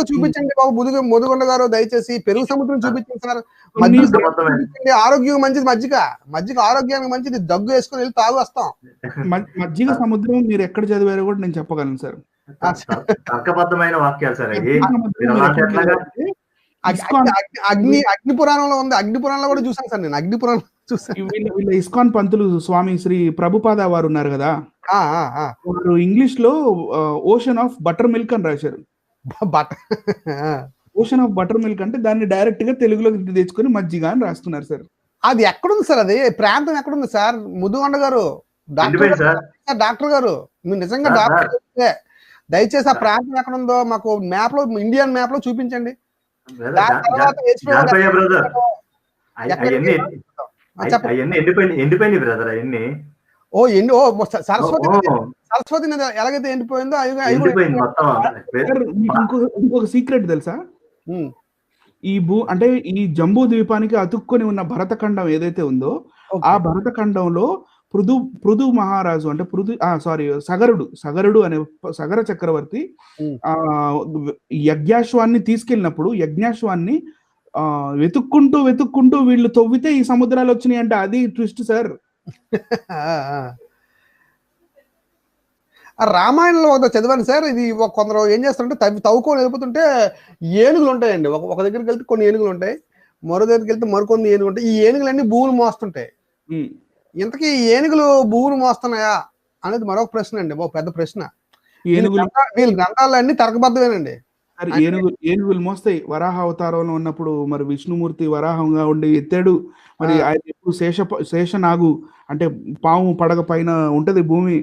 చూపించండి బాబు ముదిగొండ గారు, దయచేసి పెరుగు సముద్రం చూపించండి సార్. మజ్జిగ ఆరోగ్యం మంచిది, మజ్జిగ ఆరోగ్యానికి మంచిది. దగ్గు వేసుకుని వెళ్ళి తాగు వస్తాం. మజ్జిగ సముద్రం మీరు ఎక్కడ చదివారో కూడా నేను చెప్పగలను సార్. తర్కబద్ధమైన వాక్యాలు సార్. అగ్ని పురాణంలో ఉంది, అగ్ని పురాణంలో కూడా చూసాను సార్ నేను. అగ్ని పురాణం చూసాను. వీళ్ళ ఇస్కాన్ పంతులు స్వామి శ్రీ ప్రభుపాద వారు ఉన్నారు కదా, వారు ఇంగ్లీష్ లో ఓషన్ ఆఫ్ బటర్ మిల్క్ అని రాశారు. ఓషన్ ఆఫ్ బటర్ మిల్క్ అంటే దాన్ని డైరెక్ట్ గా తెలుగులోకి తెచ్చుకొని మజ్జిగ అని రాస్తున్నారు సార్. అది ఎక్కడుంది సార్? అది ప్రాంతం ఎక్కడుంది సార్? ముదిగొండ గారు, డాక్టర్ గారు, మీరు నిజంగా డాక్టర్ దయచేసి ఆ ప్రాంతం ఎక్కడుందో మాకు మ్యాప్ లో, ఇండియన్ మ్యాప్ లో చూపించండి. సరస్వతి నది ఎలాగైతే ఎండిపోయిందో ఇంకొక సీక్రెట్ తెలుసా? ఈ అంటే ఈ జంబూ ద్వీపానికి అతుక్కొని ఉన్న భరతఖండం ఏదైతే ఉందో, ఆ భరతఖండంలో పృథు మహారాజు అంటే సగరుడు అనే సగర చక్రవర్తి యజ్ఞాశ్వాన్ని తీసుకెళ్ళినప్పుడు యజ్ఞాశ్వాన్ని వెతుక్కుంటూ వీళ్ళు తవ్వితే ఈ సముద్రాలు వచ్చినాయి అంటే అది ట్విస్ట్ సార్. రామాయణంలో ఒక చదివాను సార్. ఇది కొందరు ఏం చేస్తారంటే తవ్వుకొని వెళ్ళిపోతుంటే ఏనుగులు ఉంటాయండి. ఒక దగ్గరికి వెళ్తే కొన్ని ఏనుగులు ఉంటాయి, మరో దగ్గరికి వెళ్తే మరికొన్ని ఏనుగులు ఉంటాయి. ఈ ఏనుగులన్నీ భూములు మోస్తుంటాయి. ఇంతకీ ఏనుగులు భూములు మోస్తున్నాయా అనేది మరొక ప్రశ్న అండి, పెద్ద ప్రశ్న. వీళ్ళ గ్రంథాలు అన్ని తర్కబద్ధమేనండి. ఏనుగులు మోస్తాయి. వరాహ అవతారంలో ఉన్నప్పుడు మరి విష్ణుమూర్తి వరాహంగా ఉండి ఎత్తాడు. మరి ఆయన ఎప్పుడు శేషనాగు అంటే పాము పడగ పైన ఉంటది భూమి.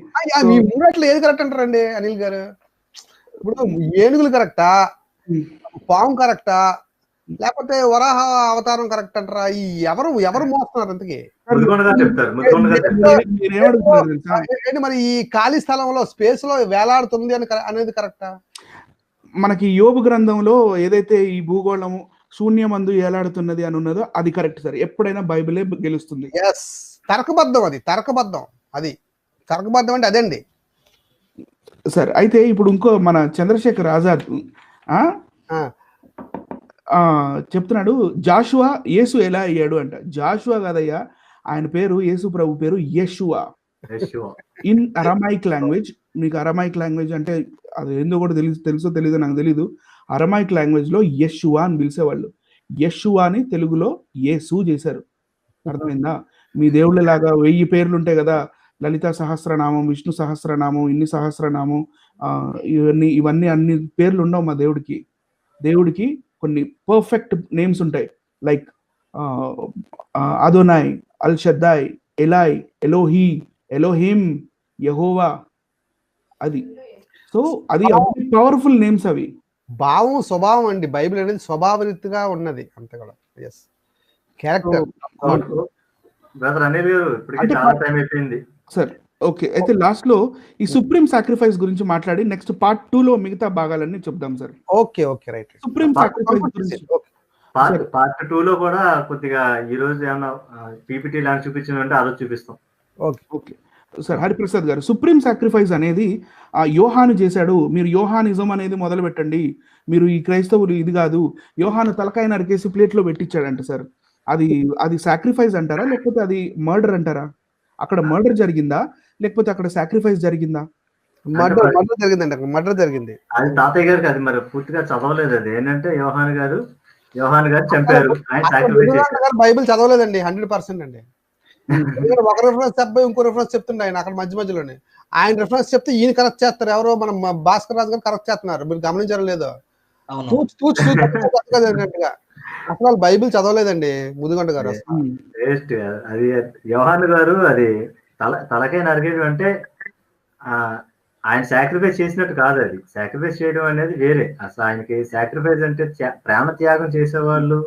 మీ మూడట్లు ఏది కరెక్ట్ అంటారండి అనిల్ గారు? ఇప్పుడు ఏనుగులు కరెక్టా, పాము కరెక్టా, లేకపోతే వరాహ అవతారం కరెక్ట్ అంటారా? ఈ ఎవరు మోస్తున్నారు ఇంతకీ? మరి ఈ ఖాళీ స్థలంలో స్పేస్ లో వేలాడుతుంది అనేది కరెక్టా? మనకి యోబు గ్రంథంలో ఏదైతే ఈ భూగోళము శూన్యమందు ఏలాడుతున్నది అని ఉన్నదో అది కరెక్ట్ సార్. ఎప్పుడైనా బైబిలే గెలుస్తుంది. తర్కబద్ధం, అది తర్కబద్ధం అంటే అదండి సార్. అయితే ఇప్పుడు ఇంకో మన చంద్రశేఖర్ ఆజాద్ చెప్తున్నాడు, జాషువా యేసు ఎలా అయ్యాడు అంట. జాషువా కాదయ్యా, ఆయన పేరు యేసు ప్రభు పేరు యెషువా. ఇన్ అరమైక్ లాంగ్వేజ్, మీకు అరమైక్ లాంగ్వేజ్ అంటే అది ఏందో కూడా తెలుసో తెలీదో నాకు తెలీదు. అరమైక్ లాంగ్వేజ్ లో యెషువా అని పిలిచేవాళ్ళు. యెషువాని తెలుగులో యేసు చేశారు. అర్థమైందా? మీ దేవుళ్ళ లాగా 1000 పేర్లు ఉంటాయి కదా, లలిత సహస్రనామం, విష్ణు సహస్రనామం, ఇన్ని సహస్రనామం, ఇవన్నీ అన్ని పేర్లు ఉండవు మా దేవుడికి కొన్ని పర్ఫెక్ట్ నేమ్స్ ఉంటాయి. లైక్ అదోనాయ్, అల్ షద్దాయ్, ఎలాయ్, ఎలోహీ, ఎలోహిమ్, యెహోవా. అది సో అది పవర్ఫుల్ నేమ్స్. అవి భావం, స్వభావం అండి. బైబిల్ అనేది స్వభావరీతిగా ఉన్నది అంతే కూడా. Character sir. ఓకే, అయితే లాస్ట్ లో ఈ సుప్రీం సాక్రిఫైస్ గురించి మాట్లాడి నెక్స్ట్ పార్ట్ 2 లో మిగతా భాగాలన్నీ చెప్దాం sir. Okay right. Supreme sacrifice గురించి పార్ట్ 2 లో కూడా కొద్దిగా ఈ రోజు ఏమన్నా పీపీటీ లాంటి చూపించినంటే ఆ రోజు చూపిస్తాం. Okay sir. హరిప్రసాద్ గారు, సుప్రీం సాక్రిఫైస్ అనేది యోహాను చేశాడు, మీరు యోహానిజం అనేది మొదలు పెట్టండి, మీరు ఈ క్రైస్తవులు ఇది కాదు, యోహాను తలకాయ నరికేసి ప్లేట్ లో పెట్టించాడంట సార్. అది సాక్రిఫైస్ అంటారా లేకపోతే అది మర్డర్ అంటారా? అక్కడ మర్డర్ జరిగిందా లేకపోతే అక్కడ సాక్రిఫైస్ జరిగిందా? మర్డర్ జరిగిందండి, అక్కడ మర్డర్ జరిగింది. అది తాతయ్య గారికి అది మరి పూర్తిగా చదవలేదు. అది ఏంటంటే యోహాన్ గారు చంపారు, ఆయన సాక్రిఫైస్ చేశారు. బైబిల్ చదవలేదండి 100% అండి. ఒక రిఫరెన్స్ చెప్పి ఇంకో రిఫరెన్స్ చెప్తుండే ఆయన అక్కడ మధ్యలోనే. ఆయన రిఫరెన్స్ చెప్తే ఈయన కరెక్ట్ చేస్తారు, ఎవరో మన భాస్కర్ రాజు గారు కరెక్ట్ చేస్తున్నారు. మీరు గమనించారో లేదో, అన్నట్టుగా. అసలు బైబిల్ చదవలేదండి ముదిగొండ గారు. వేస్ట్. అది యోహాన్ గారు అది తలకాయ నరికేయడం అంటే ఆయన సాక్రిఫైస్ చేసినట్టు కాదు. అది సాక్రిఫైస్ చేయడం అనేది వేరే. అసలు ఆయనకి సాక్రిఫైస్ అంటే ప్రేమ త్యాగం చేసేవాళ్ళు,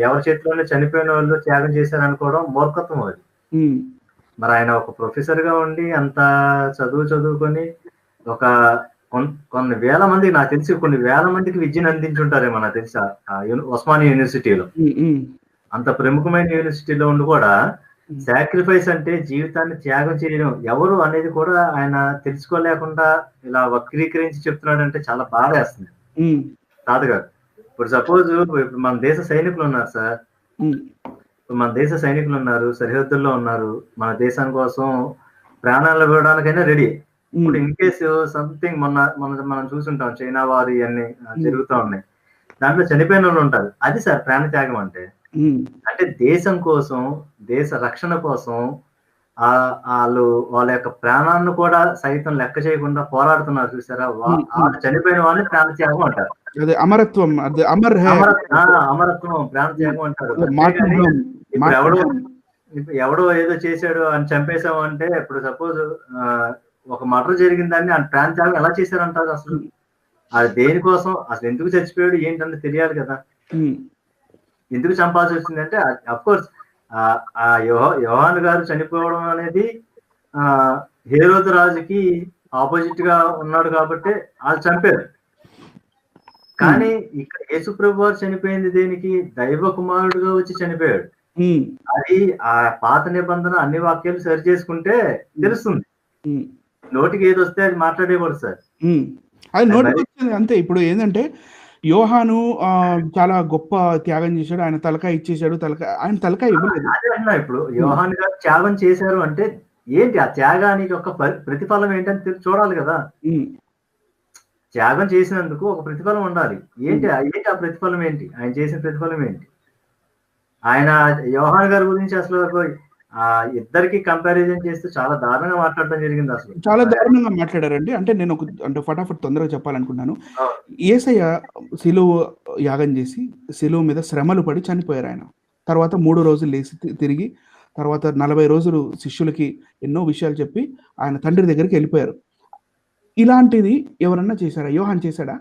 ఎవరి చేతిలోనే చనిపోయిన వాళ్ళు త్యాగం చేశారు అనుకోవడం మూర్ఖత్వం అది. మరి ఆయన ఒక ప్రొఫెసర్ గా ఉండి అంత చదువుకొని ఒక కొన్ని వేల మందికి, నాకు తెలిసి కొన్ని వేల మందికి విద్యను అందించుంటారేమో నాకు తెలిసి ఉస్మానియా యూనివర్సిటీలో. అంత ప్రముఖమైన యూనివర్సిటీలో ఉండి కూడా సాక్రిఫైస్ అంటే జీవితాన్ని త్యాగం చేయడం ఎవరు అనేది కూడా ఆయన తెలుసుకోలేకుండా ఇలా వక్రీకరించి చెప్తున్నాడంటే చాలా బాధ వేస్తుంది తాతగారు. ఇప్పుడు సపోజ్ ఇప్పుడు మన దేశ సైనికులు ఉన్నారు సార్, మన దేశ సైనికులు ఉన్నారు, సరిహద్దుల్లో ఉన్నారు, మన దేశం కోసం ప్రాణాలు ఇవ్వడానికైనా రెడీ. ఇప్పుడు ఇన్ కేసు సంథింగ్ మనం చూసుంటాం, చైనా వారు ఇవన్నీ జరుగుతూ ఉన్నాయి, దాంట్లో చనిపోయిన వాళ్ళు ఉంటారు. అది సార్ ప్రాణ త్యాగం అంటే. అంటే దేశం కోసం, దేశ రక్షణ కోసం వాళ్ళ యొక్క ప్రాణాన్ని కూడా సైతం లెక్క చేయకుండా పోరాడుతున్నారు చూసారా, చనిపోయిన వాళ్ళని ప్రాణ త్యాగం అంటారు. అమరత్వం, అమరత్వం, ప్రాణ త్యాగం అంటారు. ఇప్పుడు ఎవడో ఏదో చేశాడు అని చంపేశాము అంటే, ఇప్పుడు సపోజ్ ఒక మర్డర్ జరిగిందని ఆ ప్రాణ త్యాగం ఎలా చేశారంటారు? అసలు అది దేనికోసం, అసలు ఎందుకు చచ్చిపోయాడు ఏంటంటే తెలియాలి కదా. ఎందుకు చంపాల్సి వచ్చింది అంటే అఫ్ కోర్స్ యోహాన్ గారు చనిపోవడం అనేది హేరోదు రాజుకి ఆపోజిట్ గా ఉన్నాడు కాబట్టి వాళ్ళు చంపారు. కానీ ఇక్కడ యేసుప్రభు వారు చనిపోయింది దేనికి? దైవ కుమారుడుగా వచ్చి చనిపోయాడు. అది ఆ పాత నిబంధన అన్ని వాక్యాలు సరి చేసుకుంటే తెలుస్తుంది. నోటికి ఏది వస్తే అది మాట్లాడేకూడదు సార్, అది నోటికి వచ్చింది అంతే. ఇప్పుడు ఏంటంటే యోహాను చాలా గొప్ప త్యాగం చేశాడు, ఆయన తలకాయ ఇచ్చేసాడు, ఆయన తలకాయ ఇవ్వలేదు. అదే అన్నా. ఇప్పుడు యోహాన్ గారు త్యాగం చేశారు అంటే ఏంటి? ఆ త్యాగానికి ఒక ప్రతిఫలం ఏంటని చూడాలి కదా. త్యాగం చేసినందుకు ఒక ప్రతిఫలం ఉండాలి. ఏంటి ఆ ప్రతిఫలం ఏంటి? ఆయన చేసిన ప్రతిఫలం ఏంటి? ఆయన యోహాన్ గారి గురించి అసలు ఇద్దరికి కంపారిజన్ చేస్తూ చాలా దారుణంగా మాట్లాడడం జరిగింది. అసలు చాలా దారుణంగా మాట్లాడారండి. అంటే నేను ఫటాఫట్ తొందరగా చెప్పాలనుకున్నాను. యేసయ్య సిలువ యాగం చేసి సిలువ మీద శ్రమలు పడి చనిపోయారు ఆయన. తర్వాత 3 రోజులు లేచి తిరిగి తర్వాత 40 రోజులు శిష్యులకి ఎన్నో విషయాలు చెప్పి ఆయన తండ్రి దగ్గరికి వెళ్ళిపోయారు. ఇలాంటిది ఎవరన్నా చేశారా? యోహాన్ చేశాడా?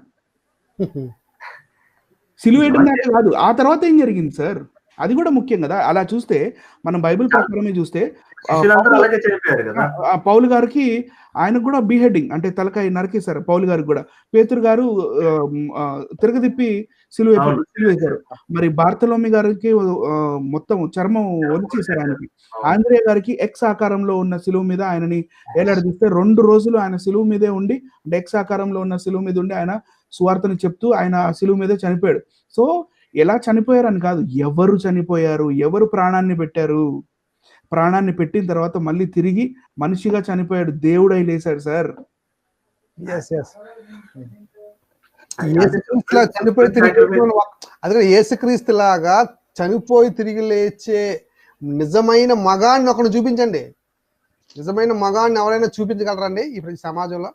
సిలువ వేయడం దాకా కాదు, ఆ తర్వాత ఏం జరిగింది సార్? అది కూడా ముఖ్యం కదా. అలా చూస్తే మనం బైబిల్ ప్రకారమే చూస్తే పౌలు గారికి ఆయనకు కూడా బీహెడింగ్ అంటే తలకాయ నరికేశారు. పౌలు గారికి కూడా పేతురు గారు తిరగదిప్పి సిలువేశారు. మరి బార్తలోమి గారికి మొత్తం చర్మం ఒలిచేశారు ఆయనకి. ఆంద్రే గారికి ఎక్స్ ఆకారంలో ఉన్న సిలువ మీద ఆయనని ఏలాడదీస్తే 2 రోజులు ఆయన సిలువ మీదే ఉండి, అంటే ఎక్స్ ఆకారంలో ఉన్న సిలువ మీద ఉండి ఆయన సువార్తను చెప్తూ ఆయన సిలువ మీదే చనిపోయాడు. సో ఎలా చనిపోయారని కాదు, ఎవరు చనిపోయారు, ఎవరు ప్రాణాన్ని పెట్టారు. ప్రాణాన్ని పెట్టిన తర్వాత మళ్ళీ తిరిగి మనిషిగా చనిపోయాడు, దేవుడై లేశాడు సార్. అదే యేసుక్రీస్తు లాగా చనిపోయి తిరిగి లేచే నిజమైన మగాన్ని ఒకటి చూపించండి. నిజమైన మగాన్ని ఎవరైనా చూపించగలరండి ఈ సమాజంలో?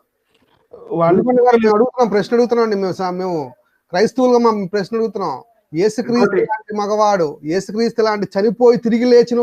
ప్రశ్న అడుగుతున్నాం అండి మేము క్రైస్తవులుగా ప్రశ్న అడుగుతున్నాం. యేసుక్రీస్తు లాంటి మగవాడు, యేసుక్రీస్తు లాంటి చనిపోయి తిరిగి లేచిన